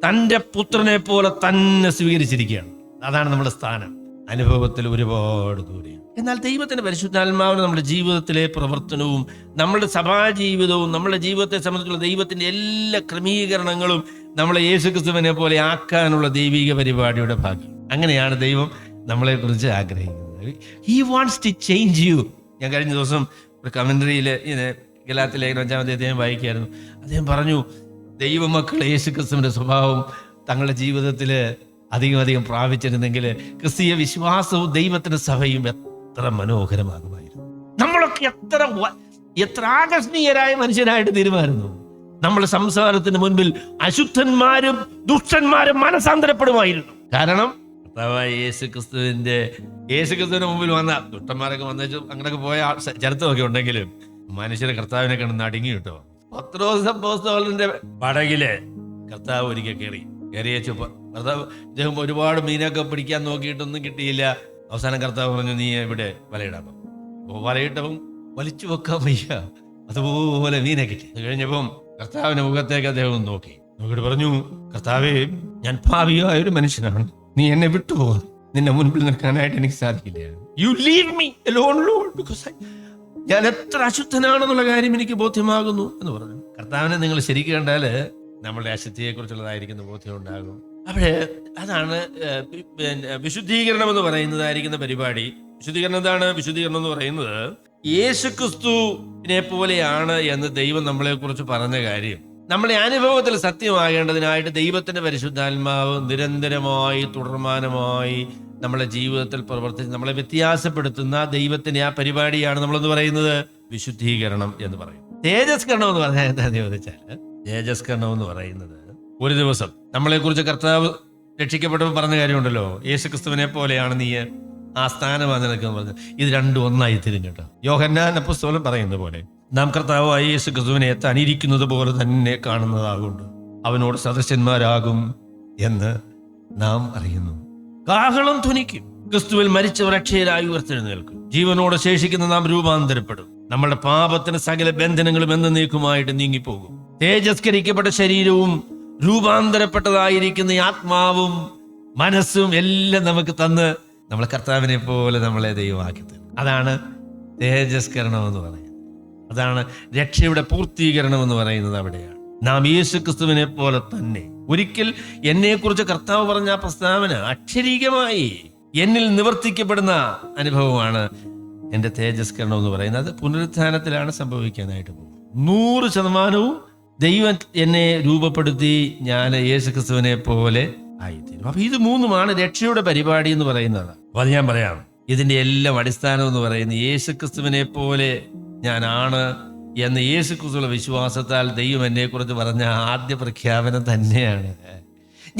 തന്റെ പുത്രനെ പോലെ തന്നെ സ്വീകരിച്ചിരിക്കുകയാണ്. അതാണ് നമ്മുടെ സ്ഥാനം. അനുഭവത്തിൽ ഒരുപാട് ദൂരെയാണ്. എന്നാൽ ദൈവത്തിന്റെ പരിശുദ്ധാത്മാവിന് നമ്മുടെ ജീവിതത്തിലെ പ്രവർത്തനവും നമ്മുടെ സഭാജീവിതവും നമ്മുടെ ജീവിതത്തെ സംബന്ധിച്ചുള്ള ദൈവത്തിന്റെ എല്ലാ ക്രമീകരണങ്ങളും നമ്മളെ യേശുക്രിസ്തുവിനെ പോലെ ആക്കാനുള്ള ദൈവിക പരിപാടിയുടെ ഭാഗ്യം. അങ്ങനെയാണ് ദൈവം നമ്മളെ കുറിച്ച് ആഗ്രഹിക്കുന്നത്. He wants to change you. ഞാൻ കഴിഞ്ഞ ദിവസം ഒരു കമന്ററിയിൽ ഗലാത്യ ലേഖനം 5-ാം അധ്യായം വായിക്കുകയായിരുന്നു. അദ്ദേഹം പറഞ്ഞു, ദൈവമക്കൾ യേശുക്രിസ്തുവിന്റെ സ്വഭാവം തങ്ങളുടെ ജീവിതത്തിൽ അധികം പ്രാപിച്ചിരുന്നെങ്കിൽ ക്രിസ്തീയ വിശ്വാസവും ദൈവത്തിന്റെ സഭയും എത്ര മനോഹരമാകുമായിരുന്നു. നമ്മളൊക്കെ എത്ര ആകർഷണീയരായ മനുഷ്യരായിട്ട് തീരുമാനിക്കുന്നു. നമ്മുടെ സംസാരത്തിന് മുൻപിൽ അശുദ്ധന്മാരും ദുഷ്ടന്മാരും മനസാന്തരപ്പെടുമായിരുന്നു. കാരണം യേശുക്രിസ്തുവിന്റെ മുമ്പിൽ വന്ന ദുഷ്ടന്മാരൊക്കെ വന്നു അങ്ങനെയൊക്കെ പോയ ചരിത്രമൊക്കെ ഉണ്ടെങ്കിലും മനുഷ്യരെ കർത്താവിനെ കണ്ട് നടുങ്ങി കിട്ടോ. പത്രോസ് അപ്പോസ്തലന്റെ പടകില് കർത്താവ് ഒരിക്കൽ കയറിയച്ചു. കർത്താവ് ഇദ്ദേഹം ഒരുപാട് മീനൊക്കെ പിടിക്കാൻ നോക്കിയിട്ടൊന്നും കിട്ടിയില്ല. അവസാനം കർത്താവ് പറഞ്ഞു, നീ ഇവിടെ വലയിടാം. വലയിട്ടപ്പം വലിച്ചു വെക്കാൻ വയ്യ, അതുപോലെ മീനെ കിട്ടി. അത് കഴിഞ്ഞപ്പം കർത്താവിന്റെ മുഖത്തേക്ക് അദ്ദേഹം നോക്കിയിട്ട് പറഞ്ഞു, കർത്താവേ, ഞാൻ പാപിയായ ഒരു മനുഷ്യനാണ്, നീ എന്നെ വിട്ടുപോകും, നിന്റെ മുൻപിൽ നിൽക്കാനായിട്ട് എനിക്ക് സാധിക്കില്ല. You leave me alone Lord, because ഞാൻ എത്ര അശുദ്ധനാണെന്നുള്ള കാര്യം എനിക്ക് ബോധ്യമാകുന്നു എന്ന് പറഞ്ഞു. കർത്താവിനെ നിങ്ങൾ ശരിക്കും കണ്ടാല് നമ്മളുടെ അശുദ്ധിയെ കുറിച്ചുള്ളതായിരിക്കുന്ന ബോധ്യം ഉണ്ടാകും. അവിടെ അതാണ് വിശുദ്ധീകരണം എന്ന് പറയുന്നതായിരിക്കുന്ന പരിപാടി. വിശുദ്ധീകരണം എന്താണ്? വിശുദ്ധീകരണം എന്ന് പറയുന്നത് യേശുക്രിസ്തുവിനെ പോലെയാണ് എന്ന് ദൈവം നമ്മളെ കുറിച്ച് പറഞ്ഞ കാര്യം നമ്മളെ അനുഭവത്തിൽ സത്യമാകേണ്ടതിനായിട്ട് ദൈവത്തിന്റെ പരിശുദ്ധാത്മാവ് നിരന്തരമായി തുടർമാനമായി നമ്മളെ ജീവിതത്തിൽ പ്രവർത്തിച്ച് നമ്മളെ വ്യത്യാസപ്പെടുത്തുന്ന ദൈവത്തിന്റെ ആ പരിപാടിയാണ് നമ്മളെന്ന് പറയുന്നത് വിശുദ്ധീകരണം എന്ന് പറയും. തേജസ്കരണം എന്ന് പറഞ്ഞാൽ എന്താന്ന് ചോദിച്ചാൽ, തേജസ്കരണം എന്ന് പറയുന്നത് ഒരു ദിവസം നമ്മളെ കുറിച്ച് കർത്താവ് രക്ഷിക്കപ്പെട്ടപ്പോൾ പറഞ്ഞ കാര്യമുണ്ടല്ലോ, യേശുക്രിസ്തുവിനെ പോലെയാണ് നീ, ആ സ്ഥാനമാണ് നിനക്കെന്ന് പറഞ്ഞു. ഇത് രണ്ടും ഒന്നായി തിരിഞ്ഞിട്ടോ. യോഹന്നാൻ അപ്പോസ്തലൻ പറയുന്ന പോലെ നാം കർത്താവായ യേശുക്രിസ്തുവിനെ താൻ ഇരിക്കുന്നത് പോലെ തന്നെ കാണുന്നതാകൊണ്ട് അവനോട് സദസ്യന്മാരാകും എന്ന് നാം അറിയുന്നു. കാഹളം ധ്വനിക്കും, ക്രിസ്തുവിൽ മരിച്ചവർ അക്ഷയരായി ഉയർത്തെഴുന്നേൽക്കും, ജീവനോടെ ശേഷിക്കുന്ന നാം രൂപാന്തരപ്പെടും, നമ്മുടെ പാപത്തിന് സകല ബന്ധനങ്ങളും എന്നേക്കുമായിട്ട് നീങ്ങിപ്പോകും. തേജസ്കരിക്കപ്പെട്ട ശരീരവും രൂപാന്തരപ്പെട്ടതായിരിക്കുന്ന ആത്മാവും മനസ്സും എല്ലാം നമുക്ക് തന്ന് നമ്മളെ കർത്താവിനെ പോലെ നമ്മളെ ദൈവമാക്കി തരും. അതാണ് തേജസ്കരണം എന്ന് പറയുന്നത്. അതാണ് രക്ഷയുടെ പൂർത്തീകരണം എന്ന് പറയുന്നത്. അവിടെയാണ് നാം യേശുക്രിസ്തുവിനെ പോലെ തന്നെ. ഒരിക്കൽ എന്നെക്കുറിച്ച് കർത്താവ് പറഞ്ഞ ആ പ്രസ്താവന അക്ഷരീകമായി എന്നിൽ നിവർത്തിക്കപ്പെടുന്ന അനുഭവമാണ് എൻ്റെ തേജസ്കരണം എന്ന് പറയുന്നത്. അത് പുനരുത്ഥാനത്തിലാണ് സംഭവിക്കാനായിട്ട് പോകും. 100% ദൈവം എന്നെ രൂപപ്പെടുത്തി ഞാൻ യേശുക്രിസ്തുവിനെ പോലെ ആയിത്തീരും. അപ്പൊ ഇത് മൂന്നുമാണ് രക്ഷയുടെ പരിപാടി എന്ന് പറയുന്നത്. അപ്പൊ അത് ഞാൻ പറയാം, ഇതിന്റെ എല്ലാം അടിസ്ഥാനം എന്ന് പറയുന്നത് യേശുക്രിസ്തുവിനെ പോലെ ഞാനാണ് എന്ന് യേശുക്രിസ്തുവിന്റെ വിശ്വാസത്താൽ ദൈവം എന്നെ കുറിച്ച് പറഞ്ഞ ആദ്യ പ്രഖ്യാപനം തന്നെയാണ്.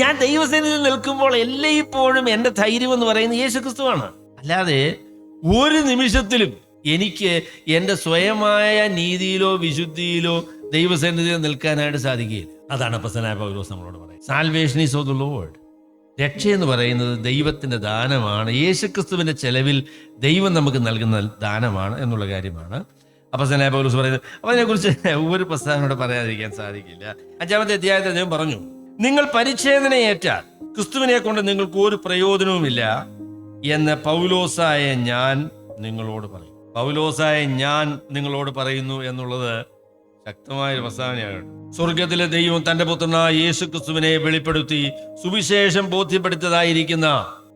ഞാൻ ദൈവസന്നിധിയിൽ നിൽക്കുമ്പോൾ എല്ലായ്പ്പോഴും എൻ്റെ ധൈര്യം എന്ന് പറയുന്നത് യേശുക്രിസ്തുവാണ്. അല്ലാതെ ഒരു നിമിഷത്തിലും എനിക്ക് എൻ്റെ സ്വയമായ നീതിയിലോ വിശുദ്ധിയിലോ ദൈവസന്നിധിയിൽ നിൽക്കാനായിട്ട് സാധിക്കുകയില്ല. അതാണ് അപ്പോസ്തലനായ പൗലോസ് നമ്മളോട് പറയുന്നത്. Salvation is of the Lord. രക്ഷയെന്ന് പറയുന്നത് ദൈവത്തിന്റെ ദാനമാണ്. യേശുക്രിസ്തുവിന്റെ ചെലവിൽ ദൈവം നമുക്ക് നൽകുന്ന ദാനമാണ് എന്നുള്ള കാര്യമാണ് അപ്പോസ്തലനായ പൗലോസ് പറയുന്നത്. അപ്പൊ അതിനെക്കുറിച്ച് ഒരു പ്രസ്താവനയോട് പറയാതിരിക്കാൻ സാധിക്കില്ല. 5-ാമത്തെ അധ്യായത്തിൽ അദ്ദേഹം പറഞ്ഞു, നിങ്ങൾ പരിച്ഛേദന ഏറ്റാൽ ക്രിസ്തുവിനെ കൊണ്ട് നിങ്ങൾക്ക് ഒരു പ്രയോജനവുമില്ല എന്ന് പൗലോസായ ഞാൻ നിങ്ങളോട് പറയും. പൗലോസായ ഞാൻ നിങ്ങളോട് പറയുന്നു എന്നുള്ളത് ശക്തമായൊരു പ്രസ്താവനയാണ്. സ്വർഗത്തിലെ ദൈവം തന്റെ പുത്രനായ യേശുക്രിസ്തുവിനെ വെളിപ്പെടുത്തി സുവിശേഷം ബോധ്യപ്പെടുത്തതായിരിക്കുന്ന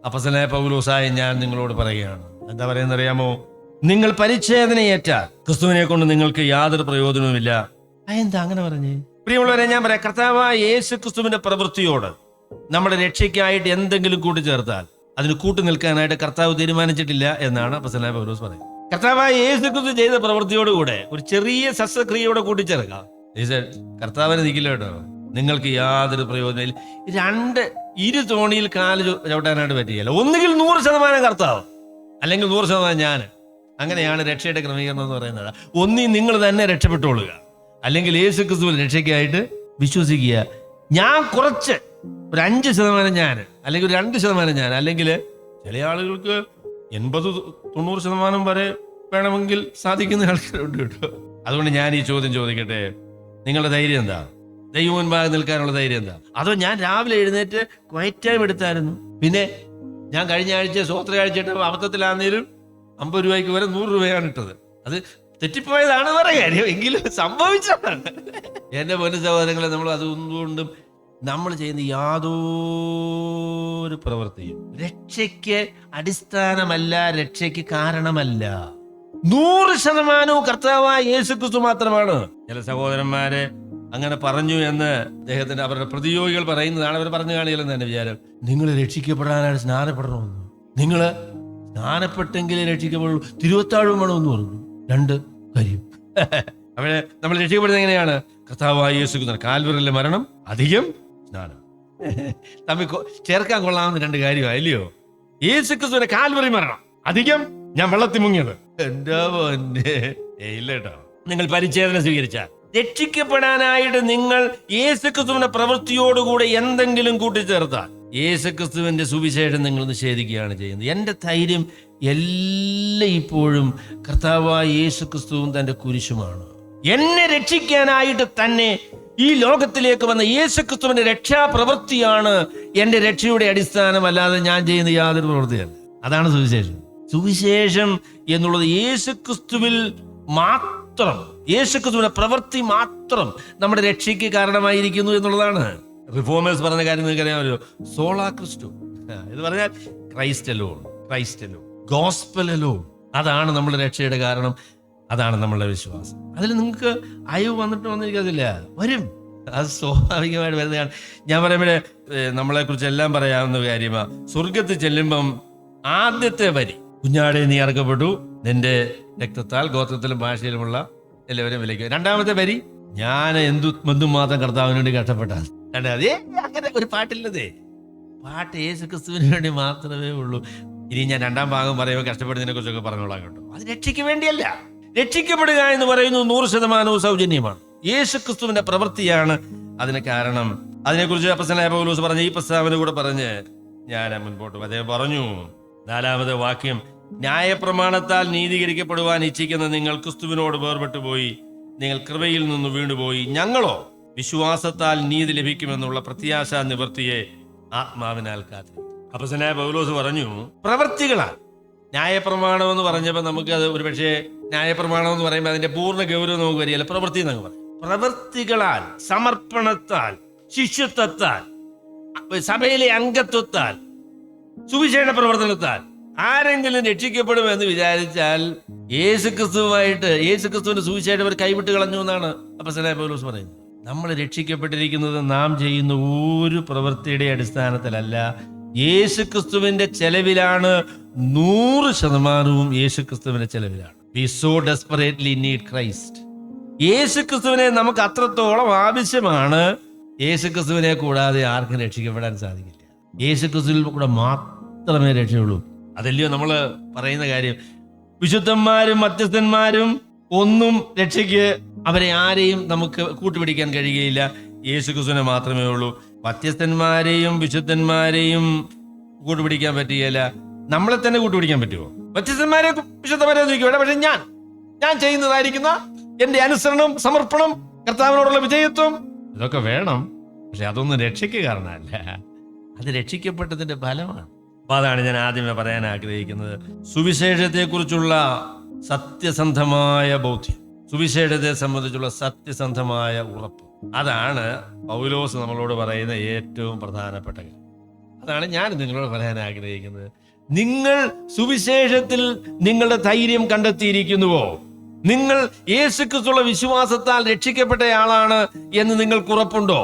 അപ്പോസ്തലനായ പൗലോസായ ഞാൻ നിങ്ങളോട് പറയുകയാണ്. എന്താ പറയുന്നത് അറിയാമോ? നിങ്ങൾ പരിച്ഛേദനയേറ്റാൽ ക്രിസ്തുവിനെ കൊണ്ട് നിങ്ങൾക്ക് യാതൊരു പ്രയോജനവുമില്ല. എന്താ അങ്ങനെ പറഞ്ഞേ? പ്രിയമുള്ളവരെ, ഞാൻ പറയാം, കർത്താവായ യേശുക്രിസ്തുവിന്റെ പ്രവൃത്തിയോട് നമ്മുടെ രക്ഷയ്ക്കായിട്ട് എന്തെങ്കിലും കൂട്ടിച്ചേർത്താൽ അതിന് കൂട്ടു നിൽക്കാനായിട്ട് കർത്താവ് തീരുമാനിച്ചിട്ടില്ല എന്നാണ് അപ്പോസ്തലനായ പൗലോസ് പറയുന്നത്. കർത്താവായ യേശുക്രിസ്തു ചെയ്ത പ്രവൃത്തിയോടുകൂടെ ഒരു ചെറിയ ശസ്ത്രക്രിയയോടെ കൂട്ടിച്ചേർക്കാം. കർത്താവിന് നിൽക്കില്ല കേട്ടോ, നിങ്ങൾക്ക് യാതൊരു പ്രയോജനമില്ല. ഇരു തോണിയിൽ കാല് ചവിട്ടാനായിട്ട് പറ്റുകയില്ല. ഒന്നുകിൽ 100% കർത്താവ്, അല്ലെങ്കിൽ 100% ഞാൻ. അങ്ങനെയാണ് രക്ഷയുടെ ക്രമീകരണം എന്ന് പറയുന്നത്. ഒന്നിൽ നിങ്ങൾ തന്നെ രക്ഷപ്പെട്ടോളുക, അല്ലെങ്കിൽ യേശുക്രിസ്തുവിൽ രക്ഷയ്ക്കായിട്ട് വിശ്വസിക്കുക. ഞാൻ കുറച്ച് ഒരു 5% ഞാൻ, അല്ലെങ്കിൽ ഒരു 2% ഞാൻ, അല്ലെങ്കിൽ ചില ആളുകൾക്ക് 80-90% വരെ വേണമെങ്കിൽ സാധിക്കുന്ന ആൾക്കാരുണ്ട് കേട്ടോ. അതുകൊണ്ട് ഞാൻ ഈ ചോദ്യം ചോദിക്കട്ടെ, നിങ്ങളുടെ ധൈര്യം എന്താ? ദൈവം മുൻപാകെ നിൽക്കാനുള്ള ധൈര്യം എന്താ? അതോ ഞാൻ രാവിലെ എഴുന്നേറ്റ് ക്വൈറ്റ് ടൈം എടുത്തായിരുന്നു, പിന്നെ ഞാൻ കഴിഞ്ഞ ആഴ്ച സ്വോത്രയാഴ്ച ഇട്ട അബദ്ധത്തിലാണെങ്കിലും 50 രൂപയ്ക്ക് വരെ 100 രൂപയാണ് ഇട്ടത്. അത് തെറ്റിപ്പോയതാണ് വേറെ കാര്യം, എങ്കിലും സംഭവിച്ചതാണ്. എന്റെ പൊന്നു സഹോദരങ്ങളെ, നമ്മൾ അതുകൊണ്ടും നമ്മൾ ചെയ്യുന്ന യാതൊരു പ്രവൃത്തിയും രക്ഷയ്ക്ക് അടിസ്ഥാനമല്ല, രക്ഷയ്ക്ക് കാരണമല്ല. 100% കർത്താവായ യേശുക്രിസ്തു മാത്രമാണ്. ചില സഹോദരന്മാരെ അങ്ങനെ പറഞ്ഞു എന്ന് അദ്ദേഹത്തിന്റെ അവരുടെ പ്രതിയോഗികൾ പറയുന്നതാണ്. അവർ പറഞ്ഞു കാണില്ലെന്ന് തന്നെ വിചാരം. നിങ്ങൾ രക്ഷിക്കപ്പെടാനായിട്ട് സ്നാനപ്പെടണമെന്ന്, നിങ്ങൾ സ്നാനപ്പെട്ടെങ്കിലേ രക്ഷിക്കപ്പെടുള്ളൂ, തിരുവത്താഴം വേണമെന്ന് പറഞ്ഞു. 2 കാര്യം. അവരെ നമ്മൾ രക്ഷിക്കപ്പെടുന്നത് എങ്ങനെയാണ്? കർത്താവായ യേശുക്രിസ്തു കാൽവറിയിലെ മരണം, അധികം സ്നാനം. തമ്മിൽ ചേർക്കാൻ കൊള്ളാവുന്ന 2 കാര്യമാണ്, അല്ലയോ? യേശുക്രിസ്തുവിന്റെ കാൽവറി മരണം, അധികം ഞാൻ വെള്ളത്തിൽ മുങ്ങിയത്. എന്റെ പൊന്നേ, ഇല്ല കേട്ടോ. നിങ്ങൾ പരിച്ഛേദന സ്വീകരിച്ചാൽ രക്ഷിക്കപ്പെടാനായിട്ട് നിങ്ങൾ യേശുക്രിസ്തുവിന്റെ പ്രവൃത്തിയോടുകൂടെ എന്തെങ്കിലും കൂട്ടിച്ചേർത്താൽ യേശുക്രിസ്തുവിന്റെ സുവിശേഷം നിങ്ങൾ നിഷേധിക്കുകയാണ് ചെയ്യുന്നത്. എന്റെ ധൈര്യം എല്ലാം ഇപ്പോഴും കർത്താവായ യേശുക്രിസ്തുവും തന്റെ കുരിശുമാണ്. എന്നെ രക്ഷിക്കാനായിട്ട് തന്നെ ഈ ലോകത്തിലേക്ക് വന്ന യേശുക്രിസ്തുവിന്റെ രക്ഷാപ്രവൃത്തിയാണ് എന്റെ രക്ഷയുടെ അടിസ്ഥാനം, അല്ലാതെ ഞാൻ ചെയ്യുന്ന യാതൊരു പ്രവൃത്തിയല്ല. അതാണ് സുവിശേഷം. സുവിശേഷം എന്നുള്ളത് യേശുക്രിസ്തുവിൽ മാത്രം, യേശുക്രിസ്തുവിന്റെ പ്രവൃത്തി മാത്രം നമ്മുടെ രക്ഷയ്ക്ക് കാരണമായിരിക്കുന്നു എന്നുള്ളതാണ്. റിഫോമേഴ്സ് പറഞ്ഞ കാര്യം നിങ്ങൾക്ക് അറിയാമല്ലോ, സോളാ ക്രിസ്റ്റോ. ഇത് പറഞ്ഞാൽ Christ alone, Christ alone, gospel alone. അതാണ് നമ്മുടെ രക്ഷയുടെ കാരണം, അതാണ് നമ്മളുടെ വിശ്വാസം. അതിൽ നിങ്ങൾക്ക് അയവ് വന്നിരിക്കത്തില്ല, വരും. അത് സ്വാഭാവികമായിട്ട് വരുന്നതാണ്. ഞാൻ പറയുമ്പോഴേ നമ്മളെ കുറിച്ച് എല്ലാം പറയാവുന്ന കാര്യമാണ്. സ്വർഗത്തിൽ ചെല്ലുമ്പം ആദ്യത്തെ വരി, കുഞ്ഞാടെ നീ ഇറക്കപ്പെട്ടു, നിന്റെ രക്തത്താൽ ഗോത്രത്തിലും ഭാഷയിലുമുള്ള എല്ലാവരും വിലയ്ക്കും. 2ാമത്തെ വരി, ഞാൻ എന്തും മാത്രം കർത്താവിന് വേണ്ടി കഷ്ടപ്പെട്ടാൽ. അതേ അങ്ങനെ ഒരു പാട്ടില്ലതേ. പാട്ട് യേശുക്രിസ്തുവിന് വേണ്ടി മാത്രമേ ഉള്ളൂ. ഇനി ഞാൻ 2ാം ഭാഗം പറയുമ്പോൾ കഷ്ടപ്പെടുന്നതിനെ കുറിച്ചൊക്കെ പറഞ്ഞോളാം കേട്ടോ. അത് രക്ഷയ്ക്ക് വേണ്ടിയല്ല. രക്ഷിക്കപ്പെടുക എന്ന് പറയുന്നത് 100% സൗജന്യമാണ്. യേശുക്രിസ്തുവിന്റെ പ്രവൃത്തിയാണ് അതിന് കാരണം. അതിനെക്കുറിച്ച് അപ്പോസ്തലനായ പൗലോസ് പറഞ്ഞ ഈ പ്രസ്താവന കൂടെ പറഞ്ഞ് ഞാൻ മുൻപോട്ട് അദ്ദേഹം പറഞ്ഞു. 4ാമത്തെ വാക്യം, ന്യായപ്രമാണത്താൽ നീതീകരിക്കപ്പെടുവാൻ ഇച്ഛിക്കുന്ന നിങ്ങൾ ക്രിസ്തുവിനോട് വേർപെട്ടു പോയി, നിങ്ങൾ കൃപയിൽ നിന്ന് വീണുപോയി. ഞങ്ങളോ വിശ്വാസത്താൽ നീതി ലഭിക്കുമെന്നുള്ള പ്രത്യാശാ നിവൃത്തിയെ ആത്മാവിനാൽ കാത്തിരിക്കും. അപ്പോസ്തലനായ പൗലോസ് പറഞ്ഞു, പ്രവൃത്തികളാൽ. ന്യായപ്രമാണം എന്ന് പറഞ്ഞപ്പോൾ നമുക്ക് അത് ഒരു പക്ഷേ ന്യായപ്രമാണം എന്ന് പറയുമ്പോൾ അതിന്റെ പൂർണ്ണ ഗൗരവം നമുക്ക് വരികയല്ല. പ്രവൃത്തി എന്നങ്ങ് പറയും. പ്രവൃത്തികളാൽ, സമർപ്പണത്താൽ, ശിഷ്യത്വത്താൽ, സഭയിലെ അംഗത്വത്താൽ, സുവിശേഷ പ്രവർത്തനത്താൽ ആരെങ്കിലും രക്ഷിക്കപ്പെടുമെന്ന് വിചാരിച്ചാൽ യേശുക്രിസ്തുവിന്റെ സുവിശേഷം അവർ കൈവിട്ട് കളഞ്ഞു എന്നാണ് അപ്പോസ്തലനായ പൗലോസ് പറയുന്നത്. നമ്മൾ രക്ഷിക്കപ്പെട്ടിരിക്കുന്നത് നാം ചെയ്യുന്ന ഒരു പ്രവൃത്തിയുടെ അടിസ്ഥാനത്തിലല്ല, യേശുക്രിസ്തുവിന്റെ ചെലവിലാണ്. 100% യേശുക്രിസ്തുവിന്റെ ചെലവിലാണ്. We so desperately need Christ. യേശുക്രിസ്തുവിനെ നമുക്ക് അത്രത്തോളം ആവശ്യമാണ്. യേശുക്രിസ്തുവിനെ കൂടാതെ ആർക്കും രക്ഷിക്കപ്പെടാൻ സാധിക്കില്ല. യേശുക്രിസ്തുവിൽ കൂടെ മാത്രമേ രക്ഷയുള്ളൂ. അതല്ലയോ നമ്മൾ പറയുന്ന കാര്യം. വിശുദ്ധന്മാരും മധ്യസ്ഥന്മാരും ഒന്നും രക്ഷയ്ക്ക് അവരെ ആരെയും നമുക്ക് കൂട്ടുപിടിക്കാൻ കഴിയുകയില്ല. യേശുക്രിസ്തുവിനെ മാത്രമേ ഉള്ളൂ. മധ്യസ്ഥന്മാരെയും വിശുദ്ധന്മാരെയും കൂട്ടുപിടിക്കാൻ പറ്റുകയില്ല. നമ്മളെ തന്നെ കൂട്ടുപിടിക്കാൻ പറ്റുമോ? മധ്യസ്ഥന്മാരെ വിശുദ്ധന്മാരെ നോക്കിവേണ്ട. പക്ഷെ ഞാൻ ചെയ്യുന്നതായിരിക്കുന്ന എന്റെ അനുസരണം, സമർപ്പണം, കർത്താവിനോടുള്ള വിധേയത്വം, ഇതൊക്കെ വേണം. പക്ഷെ അതൊന്നും രക്ഷയ്ക്ക് കാരണമല്ല, അത് രക്ഷിക്കപ്പെട്ടതിന്റെ ഫലമാണ്. അപ്പൊ അതാണ് ഞാൻ ആദ്യമേ പറയാൻ ആഗ്രഹിക്കുന്നത്. സുവിശേഷത്തെക്കുറിച്ചുള്ള സത്യസന്ധമായ ബോധ്യം, സുവിശേഷത്തെ സംബന്ധിച്ചുള്ള സത്യസന്ധമായ ഉറപ്പ്, അതാണ് പൗലോസ് നമ്മളോട് പറയുന്ന ഏറ്റവും പ്രധാനപ്പെട്ട കാര്യം. അതാണ് ഞാൻ നിങ്ങളോട് പറയാൻ ആഗ്രഹിക്കുന്നത്. നിങ്ങൾ സുവിശേഷത്തിൽ നിങ്ങളുടെ ധൈര്യം കണ്ടെത്തിയിരിക്കുന്നുവോ? നിങ്ങൾ യേശുക്രിസ്തുവിന്റെ വിശ്വാസത്താൽ രക്ഷിക്കപ്പെട്ടയാളാണ് എന്ന് നിങ്ങൾക്ക് ഉറപ്പുണ്ടോ?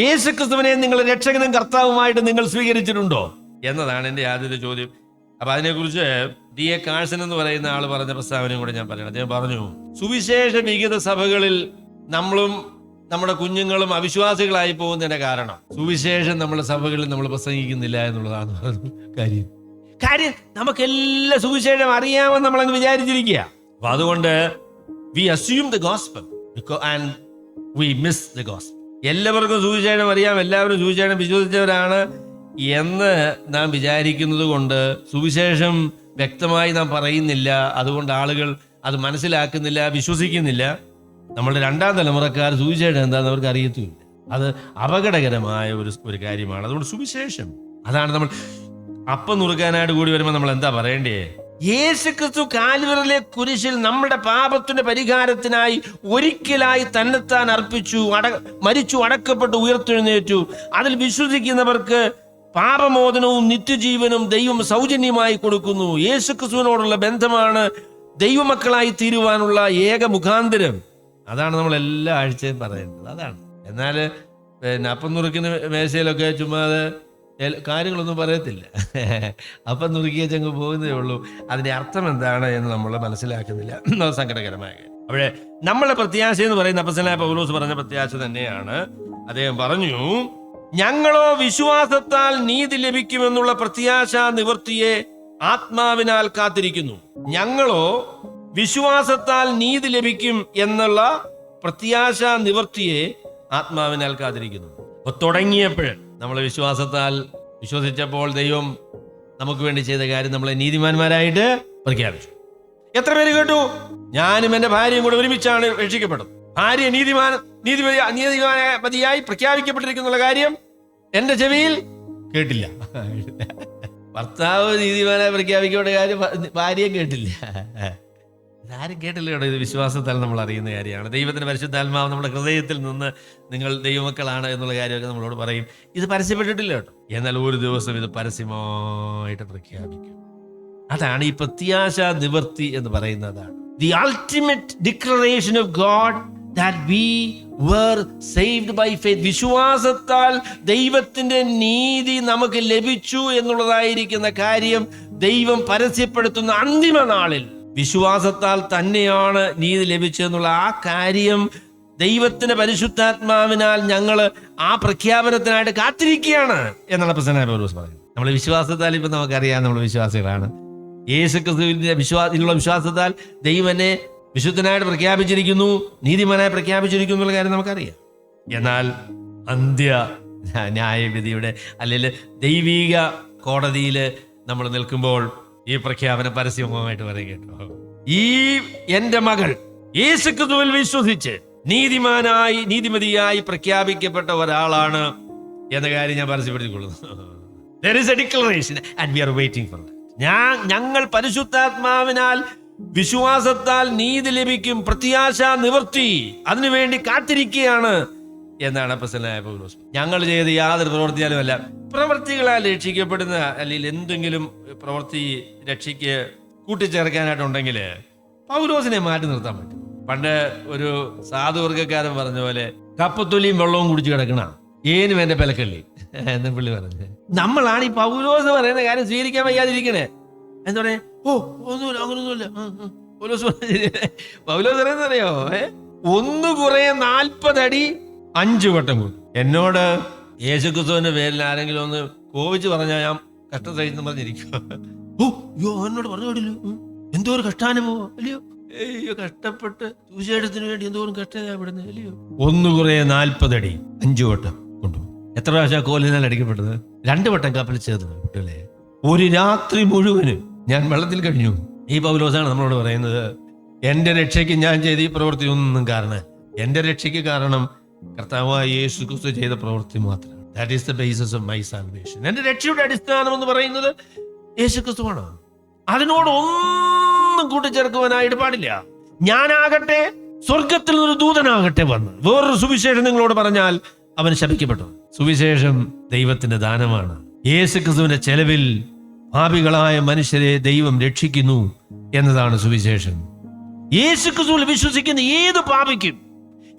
യേശുക്രിസ്തുവിനെ നിങ്ങളുടെ രക്ഷകനും കർത്താവുമായിട്ട് നിങ്ങൾ സ്വീകരിച്ചിട്ടുണ്ടോ എന്നതാണ് എൻ്റെ ആദ്യത്തെ ചോദ്യം. അപ്പൊ അതിനെക്കുറിച്ച് D.A. കാഴ്സൺ എന്ന് പറയുന്ന ആൾ പറഞ്ഞ പ്രസ്താവനയും കൂടെ ഞാൻ പറയണം. അദ്ദേഹം പറഞ്ഞു, സുവിശേഷ വിഹിത സഭകളിൽ നമ്മളും നമ്മുടെ കുഞ്ഞുങ്ങളും അവിശ്വാസികളായി പോകുന്നതിന്റെ കാരണം സുവിശേഷം നമ്മുടെ സഭകളിൽ നമ്മൾ പ്രസംഗിക്കുന്നില്ല എന്നുള്ളതാണ് കാര്യം. നമുക്കെല്ലാം സുവിശേഷം അറിയാമെന്ന് നമ്മളങ്ങ് വിചാരിച്ചിരിക്കുക. അപ്പൊ അതുകൊണ്ട് we assume the gospel and we miss the gospel. എല്ലാവർക്കും സുവിശേഷം അറിയാം, എല്ലാവരും സുവിശേഷം വിശ്വസിച്ചവരാണ് എന്ന് നാം വിചാരിക്കുന്നത് കൊണ്ട് സുവിശേഷം വ്യക്തമായി നാം പറയുന്നില്ല. അതുകൊണ്ട് ആളുകൾ അത് മനസ്സിലാക്കുന്നില്ല, വിശ്വസിക്കുന്നില്ല. നമ്മളുടെ 2ാം തലമുറക്കാർ സുവിശേഷം എന്താണെന്ന് അവർക്ക് അറിയത്തുമില്ല. അത് അപകടകരമായ ഒരു കാര്യമാണ്. അതുകൊണ്ട് സുവിശേഷം, അതാണ് നമ്മൾ അപ്പം നുറുക്കാനായിട്ട് കൂടി വരുമ്പോൾ നമ്മൾ എന്താ പറയണ്ടേ? യേശുക്രിസ്തു കാൽവറിലെ കുരിശിൽ നമ്മുടെ പാപത്തിന്റെ പരിഹാരത്തിനായി ഒരിക്കലായി തന്നെത്താൻ അർപ്പിച്ചു, മരിച്ചു, അടക്കപ്പെട്ടു, ഉയർത്തെഴുന്നേറ്റു. അതിൽ വിശ്വസിക്കുന്നവർക്ക് പാപമോചനവും നിത്യജീവനും ദൈവം സൗജന്യമായി കൊടുക്കുന്നു. യേശുക്രിസ്തുവിനോടുള്ള ബന്ധമാണ് ദൈവമക്കളായി തീരുവാനുള്ള ഏക മുഖാന്തരം. അതാണ് നമ്മൾ എല്ലാ ആഴ്ചയും പറയുന്നത്. അതാണ്. എന്നാൽ അപ്പം നുറുക്കുന്ന മേശയിലൊക്കെ ചുമ്മാതെ കാര്യങ്ങളൊന്നും പറയത്തില്ല. അപ്പം നുറുക്കിയ ചങ്ങ് പോകുന്നതേ ഉള്ളൂ. അതിന്റെ അർത്ഥം എന്താണ് എന്ന് നമ്മൾ മനസ്സിലാക്കുന്നില്ല. അത് സങ്കടകരമായ കാര്യം. അവിടെ നമ്മളെ പ്രത്യാശ എന്ന് പറയുന്ന അപ്പോസ്തലനായ പൗലോസ് പറഞ്ഞ പ്രത്യാശ തന്നെയാണ്. അദ്ദേഹം പറഞ്ഞു, ഞങ്ങളോ വിശ്വാസത്താൽ നീതി ലഭിക്കുമെന്നുള്ള പ്രത്യാശ നിവൃത്തിയെ ആത്മാവിനാൽ കാത്തിരിക്കുന്നു. ഞങ്ങളോ വിശ്വാസത്താൽ നീതി ലഭിക്കും എന്നുള്ള പ്രത്യാശ നിവൃത്തിയെ ആത്മാവിനാൽ കാത്തിരിക്കുന്നു. അപ്പൊ തുടങ്ങിയപ്പോൾ നമ്മൾ വിശ്വസിച്ചപ്പോൾ ദൈവം നമുക്ക് വേണ്ടി ചെയ്ത കാര്യം നമ്മളെ നീതിമാന്മാരായിട്ട് പ്രഖ്യാപിച്ചു. എത്ര പേര് കേട്ടു? ഞാനും എന്റെ ഭാര്യയും കൂടെ ഒരുമിച്ചാണ് രക്ഷിക്കപ്പെട്ടത്. ഭാര്യ നീതിമതിയായി പ്രഖ്യാപിക്കപ്പെട്ടിരിക്കുന്ന കാര്യം എന്റെ ചെവിയിൽ കേട്ടില്ല. ഭർത്താവ് നീതിമാനായി പ്രഖ്യാപിക്കപ്പെട്ട കാര്യം ഭാര്യയും കേട്ടില്ല. ഇതാരും കേട്ടില്ല കേട്ടോ. ഇത് വിശ്വാസത്താൽ നമ്മൾ അറിയുന്ന കാര്യമാണ്. ദൈവത്തിന്റെ പരിശുദ്ധാത്മാവ് നമ്മുടെ ഹൃദയത്തിൽ നിന്ന് നിങ്ങൾ ദൈവമക്കളാണ് എന്നുള്ള കാര്യമൊക്കെ നമ്മളോട് പറയും. ഇത് പരസ്യപ്പെട്ടിട്ടില്ല കേട്ടോ. എന്നാൽ ഒരു ദിവസം ഇത് പരസ്യമായിട്ട് പ്രഖ്യാപിക്കും. അതാണ് ഈ പ്രത്യാശ നിവൃത്തി എന്ന് പറയുന്നതാണ്. The ultimate declaration of God that we were saved by faith. വിശ്വാസത്താൽ ദൈവത്തിന്റെ നീതി നമുക്ക് ലഭിച്ചു എന്നുള്ളതായിരിക്കുന്ന കാര്യം ദൈവം പരസ്യപ്പെടുത്തുന്ന അന്തിമ നാളിൽ വിശ്വാസത്താൽ തന്നെയാണ് നീതി ലഭിച്ചതെന്നുള്ള ആ കാര്യം ദൈവത്തിന്റെ പരിശുദ്ധാത്മാവിനാൽ ഞങ്ങൾ ആ പ്രഖ്യാപനത്തിനായിട്ട് കാത്തിരിക്കുകയാണ് എന്നാണ് അപ്പോസ്തലനായ പൗലോസ് പറയുന്നത്. നമ്മൾ വിശ്വാസത്താൽ ഇപ്പൊ നമുക്കറിയാം നമ്മൾ വിശ്വാസികളാണ്. യേശുക്രിസ്തുവിന്റെ വിശ്വാസത്താൽ ദൈവം എന്നെ വിശുദ്ധനായിട്ട് പ്രഖ്യാപിച്ചിരിക്കുന്നു, നീതിമാനായി പ്രഖ്യാപിച്ചിരിക്കുന്നു എന്നുള്ള കാര്യം നമുക്കറിയാം. എന്നാൽ അന്ത്യ ന്യായവിധിയുടെ അല്ലെങ്കിൽ ദൈവിക കോടതിയിൽ നമ്മൾ നിൽക്കുമ്പോൾ ഈ പ്രഖ്യാപനം പരസ്യമായിട്ട് പറയും കേട്ടോ. ഈ എന്റെ മകൾ യേശുക്രിസ്തുവിൽ വിശ്വസിച്ച് നീതിമതിയായി പ്രഖ്യാപിക്കപ്പെട്ട ഒരാളാണ് എന്ന കാര്യം ഞാൻ പരസ്യപ്പെടുത്തിക്കൊള്ളുന്നു. There is a declaration and we are waiting for that. ഞങ്ങൾ പരിശുദ്ധാത്മാവിനാൽ വിശ്വാസത്താൽ നീതി ലഭിക്കും, പ്രത്യാശ നിവൃത്തി, അതിനുവേണ്ടി കാത്തിരിക്കുകയാണ് എന്നാണ് അപ്പോസ്തലനായ പൗലോസ്. ഞങ്ങൾ ചെയ്ത് യാതൊരു പ്രവൃത്തിയാലും അല്ല, പ്രവൃത്തികളാൽ രക്ഷിക്കപ്പെടുന്ന അല്ലെങ്കിൽ എന്തെങ്കിലും പ്രവൃത്തി രക്ഷയ്ക്ക് കൂട്ടിച്ചേർക്കാനായിട്ടുണ്ടെങ്കിൽ പൗലോസിനെ മാറ്റി നിർത്താൻ പറ്റും. പണ്ട് ഒരു സാധുവർഗക്കാരൻ പറഞ്ഞ പോലെ കപ്പത്തൊലിയും വെള്ളവും കുടിച്ച് കിടക്കണ ഏനും എന്റെ പെലക്കള്ളി എന്ന് പുള്ളി പറഞ്ഞു. നമ്മളാണ് ഈ പൗലോസ് പറയുന്ന കാര്യം സ്വീകരിക്കാൻ വയ്യാതിരിക്കണേ. എന്താ പറയാ? ഒന്നുമില്ല, അങ്ങനൊന്നുമില്ല. പൗലോസ് പറയുന്നറിയോ? 1 അടി 5 വട്ടം കൂടി. എന്നോട് യേശുക്രിസ്തുവിന്റെ പേരിൽ ആരെങ്കിലും ഒന്ന് കോപിച്ച് പറഞ്ഞാൽ ഞാൻ കഷ്ടം സഹിച്ചെന്ന് പറഞ്ഞിരിക്കും. എന്നോട് പറഞ്ഞു കേട്ടില്ലോ, എന്തോ ഒരു കഷ്ടാനുഭവം അല്ലയോ? കഷ്ടപ്പെട്ട് സുവിശേഷത്തിന് വേണ്ടി എന്തോരം കഷ്ടപ്പെടുന്നത് അല്ലയോ? 1 അടി 5 വട്ടം കൊണ്ടുപോകും. എത്ര പ്രാവശ്യം കോലിനാൽ അടിക്കപ്പെട്ടത്? 2 വട്ടം കപ്പലിൽ ചേർന്ന് കുട്ടികളെ. ഒരു രാത്രി മുഴുവനും ഞാൻ വെള്ളത്തിൽ കഴിഞ്ഞു. ഈ പൗലോസാണ് നമ്മളോട് പറയുന്നത്, എന്റെ രക്ഷയ്ക്ക് ഞാൻ ചെയ്ത ഈ പ്രവൃത്തി ഒന്നും കാരണം, എന്റെ രക്ഷയ്ക്ക് കാരണം കർത്താവായ യേശുക്രിസ്തു ചെയ്ത പ്രവൃത്തി മാത്രമാണ്. That is the basis of my salvation. എന്റെ രക്ഷയുടെ അടിസ്ഥാനം എന്ന് പറയുന്നത് യേശുക്രിസ്തുവാണ്. അതിനോടൊന്നും കൂട്ടിച്ചേർക്കുവാനായിട്ട് പാടില്ല. ഞാനാകട്ടെ സ്വർഗത്തിൽ നിന്നൊരു ദൂതനാകട്ടെ വന്ന് വേറൊരു സുവിശേഷം നിങ്ങളോട് പറഞ്ഞാൽ അവൻ ശപിക്കപ്പെട്ടു. സുവിശേഷം ദൈവത്തിന്റെ ദാനമാണ്. യേശുക്രിസ്തുവിന്റെ ചെലവിൽ പാപികളായ മനുഷ്യരെ ദൈവം രക്ഷിക്കുന്നു എന്നതാണ് സുവിശേഷം. യേശുക്രിസ്തുവിൽ വിശ്വസിക്കുന്ന ഏത് പാപിക്കും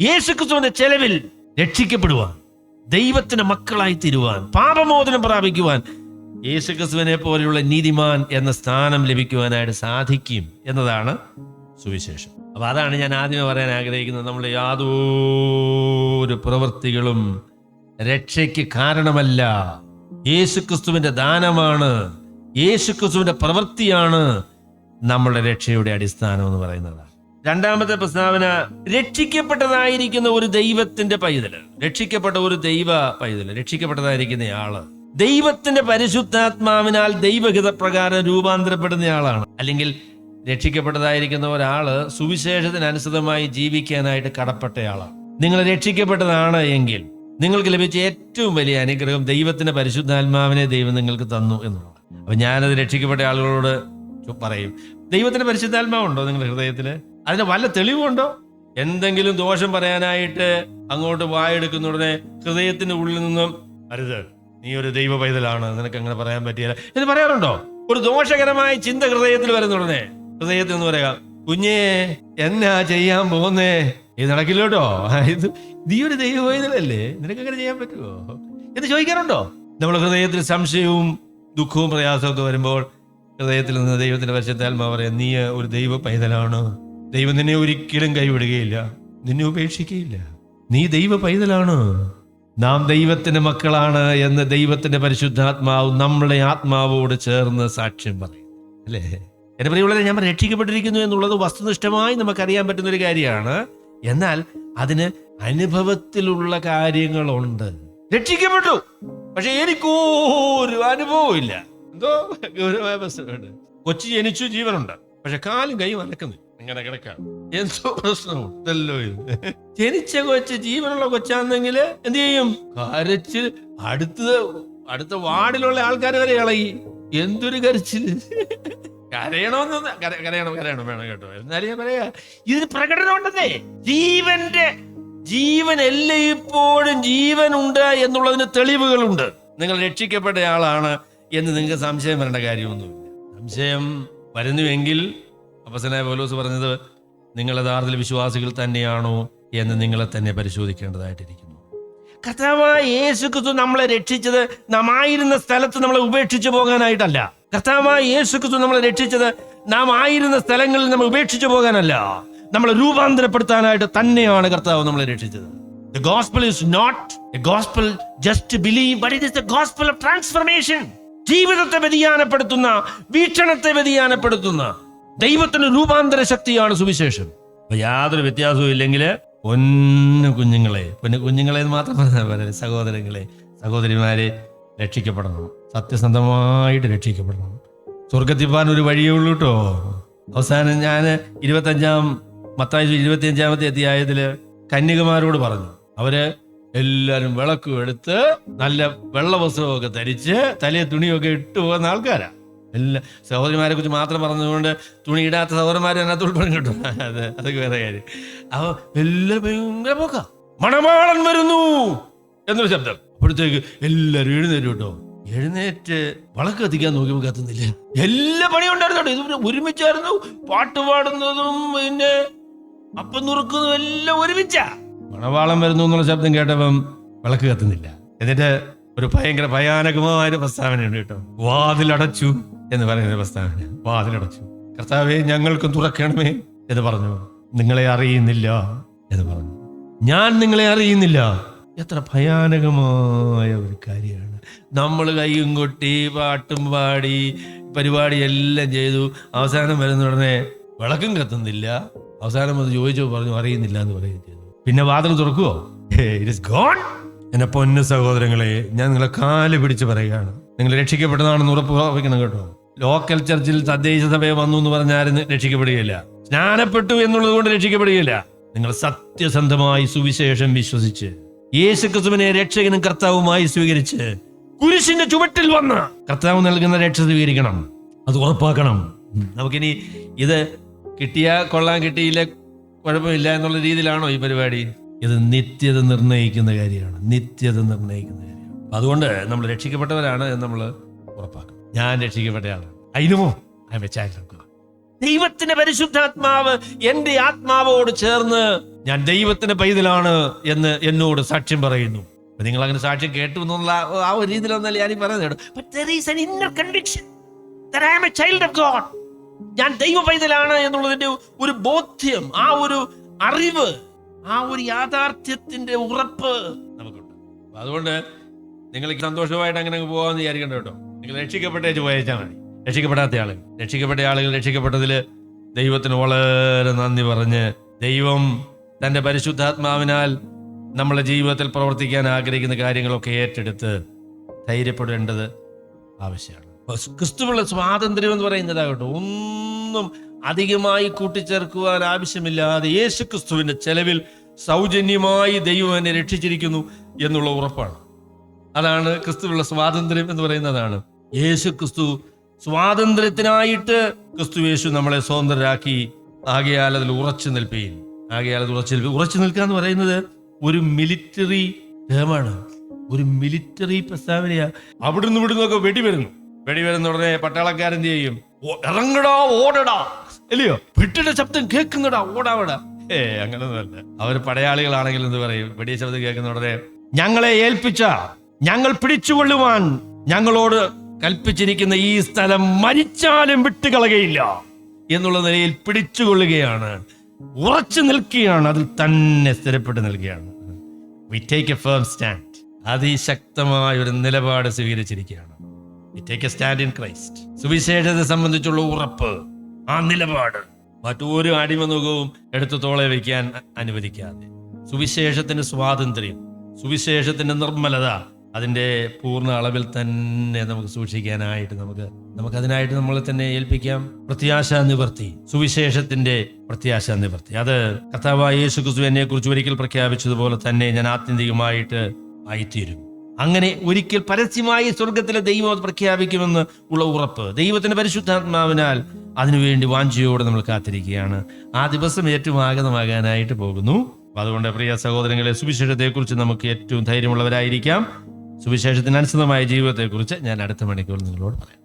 യേശുക്രിസ്തുവിന്റെ ചെലവിൽ രക്ഷിക്കപ്പെടുവാൻ, ദൈവത്തിന്റെ മക്കളായി തീരുവാൻ, പാപമോചനം പ്രാപിക്കുവാൻ, യേശുക്രിസ്തുവിനെ പോലെയുള്ള നീതിമാൻ എന്ന സ്ഥാനം ലഭിക്കുവാനായിട്ട് സാധിക്കും എന്നതാണ് സുവിശേഷം. അപ്പൊ അതാണ് ഞാൻ ആദ്യമേ പറയാൻ ആഗ്രഹിക്കുന്നത്. നമ്മൾ യാതൊരു പ്രവൃത്തികളും രക്ഷയ്ക്ക് കാരണമല്ല. യേശുക്രിസ്തുവിന്റെ ദാനമാണ്, യേശുക്രിസ്തുവിന്റെ പ്രവൃത്തിയാണ് നമ്മളുടെ രക്ഷയുടെ അടിസ്ഥാനം എന്ന് പറയുന്നതാണ്. രണ്ടാമത്തെ പ്രസ്താവന, രക്ഷിക്കപ്പെട്ടതായിരിക്കുന്ന ഒരു ദൈവത്തിന്റെ പൈതല്, രക്ഷിക്കപ്പെട്ട ഒരു ദൈവ പൈതല്, രക്ഷിക്കപ്പെട്ടതായിരിക്കുന്ന ആള് ദൈവത്തിന്റെ പരിശുദ്ധാത്മാവിനാൽ ദൈവഹിത പ്രകാരം രൂപാന്തരപ്പെടുന്നയാളാണ്. അല്ലെങ്കിൽ രക്ഷിക്കപ്പെട്ടതായിരിക്കുന്ന ഒരാള് സുവിശേഷത്തിനനുസൃതമായി ജീവിക്കാനായിട്ട് കടപ്പെട്ടയാളാണ്. നിങ്ങൾ രക്ഷിക്കപ്പെട്ടതാണ് എങ്കിൽ നിങ്ങൾക്ക് ലഭിച്ച ഏറ്റവും വലിയ അനുഗ്രഹം ദൈവത്തിന്റെ പരിശുദ്ധാത്മാവിനെ ദൈവം നിങ്ങൾക്ക് തന്നു എന്നുള്ളതാണ്. അപ്പൊ ഞാനത് രക്ഷിക്കപ്പെട്ട ആളുകളോട് പറയും, ദൈവത്തിന്റെ പരിശുദ്ധാത്മാവുണ്ടോ നിങ്ങളുടെ ഹൃദയത്തിൽ? അതിന് വല്ല തെളിവുണ്ടോ? എന്തെങ്കിലും ദോഷം പറയാനായിട്ട് അങ്ങോട്ട് വായെടുക്കുന്നുടനെ ഹൃദയത്തിന്റെ ഉള്ളിൽ നിന്നും അരുത്, നീ ഒരു ദൈവ പൈതലാണ്, നിനക്ക് അങ്ങനെ പറയാൻ പറ്റിയില്ല എന്ന് പറയാറുണ്ടോ? ഒരു ദോഷകരമായ ചിന്ത ഹൃദയത്തിൽ വരുന്നുടനെ ഹൃദയത്തിൽ നിന്ന് പറയാം, കുഞ്ഞേ എന്നാ ചെയ്യാൻ പോകുന്നേ, ഇത് നടക്കില്ല കേട്ടോ, ഇത് നീ ഒരു ദൈവ പൈതലല്ലേ, നിനക്ക് അങ്ങനെ ചെയ്യാൻ പറ്റുമോ എന്ന് ചോദിക്കാറുണ്ടോ? നമ്മുടെ ഹൃദയത്തിൽ സംശയവും ദുഃഖവും പ്രയാസവും ഒക്കെ വരുമ്പോൾ ഹൃദയത്തിൽ നിന്ന് ദൈവത്തിന്റെ പരിശുദ്ധാത്മാവ് പറയാം, നീ ഒരു ദൈവ പൈതലാണ്, ദൈവം നിന്നെ ഒരിക്കലും കൈവിടുകയില്ല, നിന്നെ ഉപേക്ഷിക്കുകയില്ല, നീ ദൈവ പൈതലാണ്, നാം ദൈവത്തിന്റെ മക്കളാണ് എന്ന് ദൈവത്തിന്റെ പരിശുദ്ധാത്മാവ് നമ്മുടെ ആത്മാവോട് ചേർന്ന് സാക്ഷ്യം പറയും. അല്ലേ? എന്റെ പ്രിയമുള്ളവരെ, ഞാൻ രക്ഷിക്കപ്പെട്ടിരിക്കുന്നു എന്നുള്ളത് വസ്തുനിഷ്ഠമായി നമുക്കറിയാൻ പറ്റുന്ന ഒരു കാര്യമാണ്. എന്നാൽ അതിന് അനുഭവത്തിലുള്ള കാര്യങ്ങളുണ്ട്. രക്ഷിക്കപ്പെട്ടു, പക്ഷെ എനിക്കൊരു അനുഭവം ഇല്ല. എന്തോ ഗൗരവമായ പ്രശ്നമുണ്ട്. കൊച്ചു ജനിച്ചു, ജീവനുണ്ട്, പക്ഷെ കാലും കൈയും അനക്കുന്നു, ഇങ്ങനെ കിടക്കാം. എന്തോ പ്രശ്നമുണ്ടല്ലോ ഇത്. ജനിച്ച കൊച്ച് ജീവനുള്ള കൊച്ചാണെങ്കിൽ എന്ത് ചെയ്യും? കരച്ചിൽ അടുത്ത വാർഡിലുള്ള ആൾക്കാർ വരെ ഇളകി. എന്തൊരു കരച്ചില്! കരയണം വേണം കേട്ടോ. എന്നാലും ഞാൻ പറയാ, ഇതിന് പ്രകടനം ഉണ്ടെന്നേ. ജീവൻ എല്ലായ്പ്പോഴും ജീവനുണ്ട് എന്നുള്ളതിന് തെളിവുകളുണ്ട്. നിങ്ങൾ രക്ഷിക്കപ്പെട്ട ആളാണ് എന്ന് നിങ്ങൾക്ക് സംശയം വരേണ്ട കാര്യമൊന്നുമില്ല. സംശയം വരുന്നുവെങ്കിൽ അപ്പോസ്തലനായ പൗലോസ് പറഞ്ഞത്, നിങ്ങൾ യഥാർത്ഥത്തിൽ വിശ്വാസികൾ തന്നെയാണോ എന്ന് നിങ്ങളെ തന്നെ പരിശോധിക്കേണ്ടതായിട്ടിരിക്കുന്നു. കർത്താവായ യേശുക്രിസ്തു നമ്മളെ രക്ഷിച്ചത് നാം ആയിരുന്ന സ്ഥലത്ത് നമ്മളെ ഉപേക്ഷിച്ചു പോകാനായിട്ടല്ല. കർത്താവായ യേശുക്രിസ്തു നമ്മളെ രക്ഷിച്ചത് നാം ആയിരുന്ന സ്ഥലങ്ങളിൽ നമ്മൾ ഉപേക്ഷിച്ചു പോകാനല്ല, നമ്മളെ രൂപാന്തരപ്പെടുത്താനായിട്ട് തന്നെയാണ് കർത്താവ് നമ്മളെ രക്ഷിച്ചത്. The gospel is not a gospel just to believe, but it is the gospel of transformation. ജീവിതത്തെ വ്യതിയാനപ്പെടുത്തുന്ന, വീക്ഷണത്തെ വ്യതിയാനപ്പെടുത്തുന്ന ദൈവത്തിന്റെ രൂപാന്തര ശക്തിയാണ് സുവിശേഷം. അപ്പൊ യാതൊരു വ്യത്യാസവും ഇല്ലെങ്കിൽ പൊന്നു കുഞ്ഞുങ്ങളെ എന്ന് മാത്രം പറഞ്ഞാൽ പോലെ, സഹോദരങ്ങളെ സഹോദരിമാരെ, രക്ഷിക്കപ്പെടണം, സത്യസന്ധമായിട്ട് രക്ഷിക്കപ്പെടണം. സ്വർഗത്തിൽ പോകാൻ ഒരു വഴിയേ ഉള്ളൂ കേട്ടോ. അവസാനം ഞാൻ മത്തായി 25-ാമത്തെ അധ്യായത്തില് കന്യകമാരോട് പറഞ്ഞു, അവര് എല്ലാരും വിളക്കും എടുത്ത് നല്ല വെള്ള വസ്ത്രമൊക്കെ ധരിച്ച് തലയെ തുണിയൊക്കെ ഇട്ടു പോകുന്ന ആൾക്കാരാ. എല്ലാ സഹോദരിമാരെ കുറിച്ച് മാത്രം പറഞ്ഞതുകൊണ്ട് തുണി ഇടാത്ത സഹോദരന്മാരെ അതിനകത്ത് ഉൾപ്പെടും കേട്ടോ. അതൊക്കെ വേറെ കാര്യം. അപ്പൊ എല്ലാവരും ഭയങ്കര പോക്ക, മണവാളൻ വരുന്നു എന്നൊരു ശബ്ദം. അപ്പോഴത്തേക്ക് എല്ലാവരും എഴുന്നേറ്റ് കേട്ടോ. എഴുന്നേറ്റ് വിളക്ക് കത്തിക്കാൻ നോക്കിയപ്പോൾ കത്തുന്നില്ല. എല്ലാ പണിയും ഉണ്ടായിരുന്നു കേട്ടോ. ഇത് ഒരുമിച്ചായിരുന്നു, പാട്ട് പാടുന്നതും പിന്നെ അപ്പം നുറുക്കുന്നതും എല്ലാം ഒരുമിച്ചാ. മണവാളം വരുന്നു എന്നുള്ള ശബ്ദം കേട്ടപ്പം വിളക്ക് കത്തുന്നില്ല. എന്നിട്ട് ഒരു ഭയാനകമായ പ്രസ്താവനയുണ്ട് കേട്ടോ. വാതിലടച്ചു എന്ന് പറയുന്ന പ്രസ്താവന. വാതിലടച്ചു. കർത്താവേ ഞങ്ങൾക്കും തുറക്കണമേ എന്ന് പറഞ്ഞു. നിങ്ങളെ അറിയുന്നില്ല എന്ന് പറഞ്ഞു. ഞാൻ നിങ്ങളെ അറിയുന്നില്ല. എത്ര ഭയാനകമായ ഒരു കാര്യമാണ്. നമ്മൾ കൈയും കൊട്ടി പാട്ടും പാടി പരിപാടിയെല്ലാം ചെയ്തു, അവസാനം വരുന്ന ഉടനെ വിളക്കും കത്തുന്നില്ല. അവസാനം അത് ചോദിച്ചോ പറഞ്ഞു അറിയുന്നില്ല എന്ന് പറയുകയും ചെയ്തു. പിന്നെ വാതിൽ തുറക്കുവോ? It is gone. എന്നെ പൊന്നു സഹോദരങ്ങളെ, ഞാൻ നിങ്ങളെ കാല് പിടിച്ച് പറയുകയാണ്, നിങ്ങൾ രക്ഷിക്കപ്പെട്ടതാണെന്ന് ഉറപ്പുവയ്ക്കണം കേട്ടോ. ലോക്കൽ ചർച്ചിൽ തദ്ദേശ സഭയെ വന്നു എന്ന് പറഞ്ഞാലും രക്ഷിക്കപ്പെടുകയില്ല. സ്നാനപ്പെട്ടു എന്നുള്ളത് കൊണ്ട് രക്ഷിക്കപ്പെടുകയില്ല. നിങ്ങൾ സത്യസന്ധമായി സുവിശേഷം വിശ്വസിച്ച് യേശുക്രിസ്തുവിനെ രക്ഷകനും കർത്താവുമായി സ്വീകരിച്ച് കുരിശിന്റെ ചുവട്ടിൽ വന്ന് കർത്താവ് നൽകുന്ന രക്ഷ സ്വീകരിക്കണം. അത് ഉറപ്പാക്കണം. നമുക്കിനി ഇത് കിട്ടിയാ കൊള്ളാൻ, കിട്ടിയില്ല കുഴപ്പമില്ല എന്നുള്ള രീതിയിലാണോ ഈ പരിപാടി? ഇത് നിത്യത നിർണ്ണയിക്കുന്ന കാര്യമാണ്. നിത്യത നിർണ്ണയിക്കുന്ന കാര്യമാണ്. അതുകൊണ്ട് നമ്മൾ രക്ഷിക്കപ്പെട്ടവരാണ് എന്ന് നമ്മൾ ഉറപ്പാക്കണം. ഞാൻ രക്ഷിക്കപ്പെട്ടയാളാണ്. അതിനുമോ ദൈവത്തിന്റെ പരിശുദ്ധാത്മാവ് എന്റെ ആത്മാവോട് ചേർന്ന് ഞാൻ ദൈവത്തിന്റെ പൈതലാണ് എന്ന് എന്നോട് സാക്ഷ്യം പറയുന്നു. നിങ്ങൾ അങ്ങനെ സാക്ഷ്യം കേട്ടു എന്നുള്ള ആ ഒരു രീതിയിലൊന്നല്ല ഞാൻ പറയുന്നത്. ഞാൻ ദൈവ പൈതലാണ് എന്നുള്ളതിന്റെ ഒരു ബോധ്യം, ആ ഒരു അറിവ്, ആ ഒരു യാഥാർത്ഥ്യത്തിന്റെ ഉറപ്പ് നമുക്കുണ്ട്. അതുകൊണ്ട് നിങ്ങൾ സന്തോഷമായിട്ട് അങ്ങനെ പോകാമെന്ന് വിചാരിക്കണ്ട കേട്ടോ. നിങ്ങൾ രക്ഷിക്കപ്പെട്ടേച്ച് പോയേച്ചാൽ മതി. രക്ഷിക്കപ്പെട്ട ആളുകൾ രക്ഷിക്കപ്പെട്ടതിൽ ദൈവത്തിന് വളരെ നന്ദി പറഞ്ഞ്, ദൈവം തന്റെ പരിശുദ്ധാത്മാവിനാൽ നമ്മളെ ജീവിതത്തിൽ പ്രവർത്തിക്കാൻ ആഗ്രഹിക്കുന്ന കാര്യങ്ങളൊക്കെ ഏറ്റെടുത്ത് ധൈര്യപ്പെടേണ്ടത് ആവശ്യമാണ്. ക്രിസ്തുവിനുള്ള സ്വാതന്ത്ര്യം എന്ന് പറയുന്നതാകട്ടെ, ഒന്നും അധികമായി കൂട്ടിച്ചേർക്കുവാൻ ആവശ്യമില്ലാതെ യേശു ക്രിസ്തുവിന്റെ ചെലവിൽ സൗജന്യമായി ദൈവം എന്നെ രക്ഷിച്ചിരിക്കുന്നു എന്നുള്ള ഉറപ്പാണ്. അതാണ് ക്രിസ്തുവിനുള്ള സ്വാതന്ത്ര്യം എന്ന് പറയുന്നതാണ്. യേശു ക്രിസ്തു സ്വാതന്ത്ര്യത്തിനായിട്ട് ക്രിസ്തു യേശു നമ്മളെ സ്വതന്ത്രരാക്കി. ആകയാൽ അതിൽ ഉറച്ചു നിൽപ്പീൻ. ഉറച്ചു നിൽക്കുക എന്ന് പറയുന്നത് ഒരു മിലിറ്ററി ടേമാണ്, ഒരു മിലിറ്ററി പ്രസ്താവനയാ. അവിടുന്ന് ഇവിടുന്നൊക്കെ വെടിവരുന്ന ഉടനെ പട്ടാളക്കാരെന്ത് ചെയ്യും? ഇറങ്ങടാ, ഓടടാ, അല്ലയോ? വെട്ടിയുടെ ശബ്ദം കേൾക്കുന്നടാ, ഓടാവടാ. അങ്ങനൊന്നുമല്ല. അവർ പടയാളികളാണെങ്കിൽ എന്ത് പറയും? വെടിയ ശബ്ദം കേൾക്കുന്ന ഉടനെ ഞങ്ങളെ ഏൽപ്പിച്ച, ഞങ്ങൾ പിടിച്ചുകൊള്ളുവാൻ ഞങ്ങളോട് കൽപ്പിച്ചിരിക്കുന്ന ഈ സ്ഥലം മരിച്ചാലും വിട്ടുകളകയില്ല എന്നുള്ള നിലയിൽ പിടിച്ചുകൊള്ളുകയാണ്, ഉറച്ചു നിൽക്കുകയാണ്, അതിൽ തന്നെ സ്ഥിരപ്പെട്ട് നിൽക്കുകയാണ്. We take a firm stand. അതിശക്തമായ ഒരു നിലപാട് സ്വീകരിച്ചിരിക്കുകയാണ്. We take a stand in Christ. സുവിശേഷത്തെ സംബന്ധിച്ചുള്ള ഉറപ്പ്, ആ നിലപാട് മറ്റൊരു അടിമനുഖവും എടുത്തു തോളെ വയ്ക്കാൻ അനുവദിക്കാതെ, സുവിശേഷത്തിന്റെ സ്വാതന്ത്ര്യം, സുവിശേഷത്തിന്റെ നിർമ്മലത അതിന്റെ പൂർണ്ണ അളവിൽ തന്നെ നമുക്ക് സൂക്ഷിക്കാനായിട്ട് നമുക്കതിനായിട്ട് നമ്മളെ തന്നെ ഏൽപ്പിക്കാം. പ്രത്യാശാ നിവർത്തി, സുവിശേഷത്തിന്റെ പ്രത്യാശാ നിവർത്തി, അത് കർത്താവായ യേശു ക്രിസ്തു എന്നെ കുറിച്ച് ഒരിക്കൽ പ്രഖ്യാപിച്ചതുപോലെ തന്നെ ഞാൻ ആത്യന്തികമായിട്ട് ആയിത്തീരും. അങ്ങനെ ഒരിക്കൽ പരസ്യമായി സ്വർഗത്തിലെ ദൈവം അത് പ്രഖ്യാപിക്കുമെന്ന് ഉള്ള ഉറപ്പ് ദൈവത്തിന്റെ പരിശുദ്ധാത്മാവിനാൽ അതിനുവേണ്ടി വാഞ്ചയോടെ നമ്മൾ കാത്തിരിക്കുകയാണ്. ആ ദിവസം ഏറ്റവും ആഗതമാകാനായിട്ട് പോകുന്നു. അതുകൊണ്ട് പ്രിയ സഹോദരങ്ങളെ, സുവിശേഷത്തെക്കുറിച്ച് നമുക്ക് ഏറ്റവും ധൈര്യമുള്ളവരായിരിക്കാം. സുവിശേഷത്തിന് അനുസൃതമായ ജീവിതത്തെക്കുറിച്ച് ഞാൻ അടുത്ത മണിക്കൂർ നിങ്ങളോട് പറയാം.